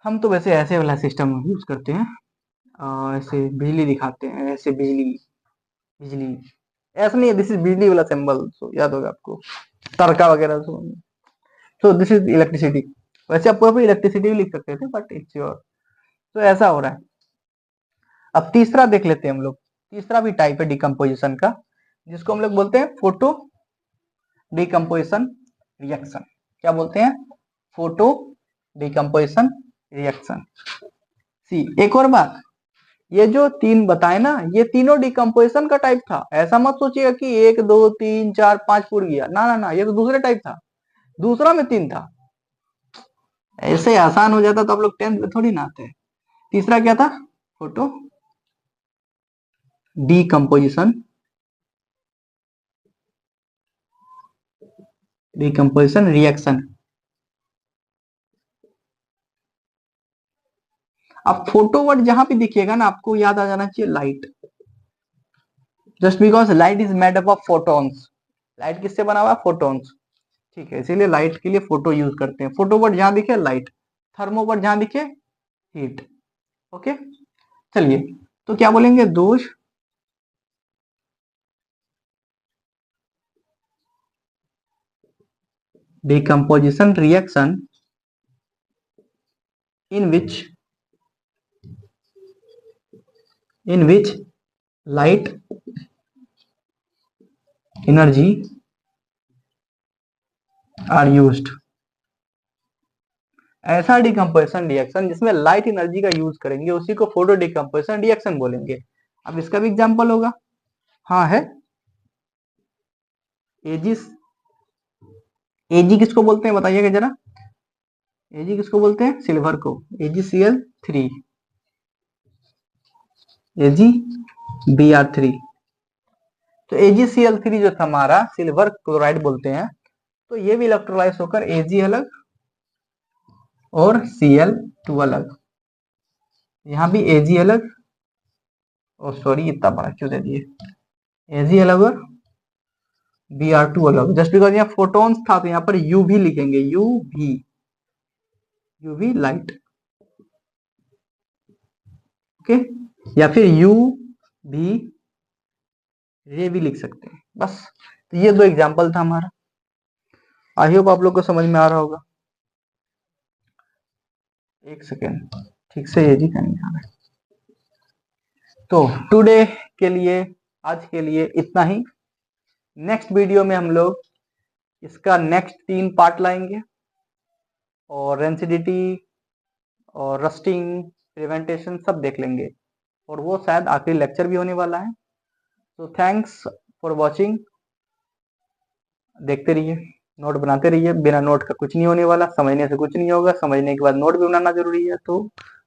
हम तो वैसे ऐसे वाला सिस्टम यूज करते हैं, ऐसे बिजली दिखाते हैं, ऐसे बिजली, बिजली ऐसा नहीं है, दिस इज बिजली वाला सिंबल, सो याद होगा आपको, तरका वगैरह। सो दिस इज इलेक्ट्रिसिटी, वैसे आपको इलेक्ट्रिसिटी भी लिख सकते थे, बट इट्स योर। तो ऐसा हो रहा है। अब तीसरा देख लेते हैं हम लोग, तीसरा भी टाइप है डिकम्पोजिशन का, जिसको हम लोग बोलते हैं फोटो डिकम्पोजिशन रिएक्शन। क्या बोलते हैं, फोटो डिकम्पोजिशन रिएक्शन। सी एक और बात, ये जो तीन बताए ना, ये तीनों डिकम्पोजिशन का टाइप था, ऐसा मत सोचिएगा कि 1 2 3 4 5 पूर गया, ना ना ना, ये तो दूसरे टाइप था, दूसरा में 3 था। ऐसे आसान हो जाता तो आप लोग 10th में थोड़ी ना आते। तीसरा क्या था, फोटो डिकम्पोजिशन, डिकम्पोजिशन रिएक्शन। अब फोटो वर्ड जहां भी दिखेगा ना आपको याद आ जाना चाहिए light, just because light is made up of photons. Light किससे बना हुआ है? फोटॉन्स। ठीक है, इसीलिए लाइट के लिए फोटो यूज करते हैं। फोटो वर्ड जहां दिखे लाइट, थर्मो वर्ड जहां दिखे हीट। ओके, चलिए तो क्या बोलेंगे? दोष decomposition reaction in which light energy are used। ऐसा डिकम्पोजिशन रिएक्शन जिसमें लाइट एनर्जी का यूज करेंगे उसी को फोटो डिकम्पोजिशन रिएक्शन बोलेंगे। अब इसका भी एग्जांपल होगा। हाँ है, एजिस। एजी किसको बोलते हैं बताइएगा जरा? एजी किसको बोलते हैं? सिल्वर को, AgCl3, AgBr3। तो AgCl3 जो था हमारा सिल्वर क्लोराइड बोलते हैं, तो ये भी इलेक्ट्रोलाइज होकर Ag अलग और Cl2 अलग, यहाँ भी Ag अलग, और सॉरी इतना बड़ा क्यों दे दिए, Ag अलग और Br2 अलग। जस्ट बिकॉज यहाँ फोटॉन्स था तो यहाँ पर UV लिखेंगे, UV लाइट। ओके, या फिर UV रे भी लिख सकते हैं बस। तो ये दो एग्जांपल था हमारा। आई होप आप लोग को समझ में आ रहा होगा। एक सेकेंड, ठीक से ये जी करनी है। तो टुडे के लिए, आज के लिए इतना ही। नेक्स्ट वीडियो में हम लोग इसका नेक्स्ट 3 पार्ट लाएंगे, और रेंसिडिटी और रस्टिंग प्रिवेंटेशन सब देख लेंगे, और वो शायद आखिरी लेक्चर भी होने वाला है। तो थैंक्स फॉर वॉचिंग। देखते रहिए, नोट बनाते रहिए, बिना नोट का कुछ नहीं होने वाला, समझने से कुछ नहीं होगा, समझने के बाद नोट भी बनाना जरूरी है। तो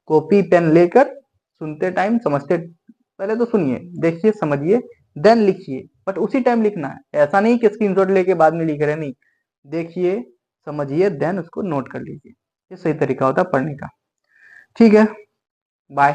कॉपी पेन लेकर सुनते टाइम समझते, पहले तो सुनिए, देखिए, समझिए, देन लिखिए, बट उसी टाइम लिखना है। ऐसा नहीं कि स्क्रीनशॉट लेके बाद में लिख रहे, नहीं, देखिए, समझिए, देन उसको नोट कर लीजिए। ये सही तरीका होता है पढ़ने का। ठीक है, बाय।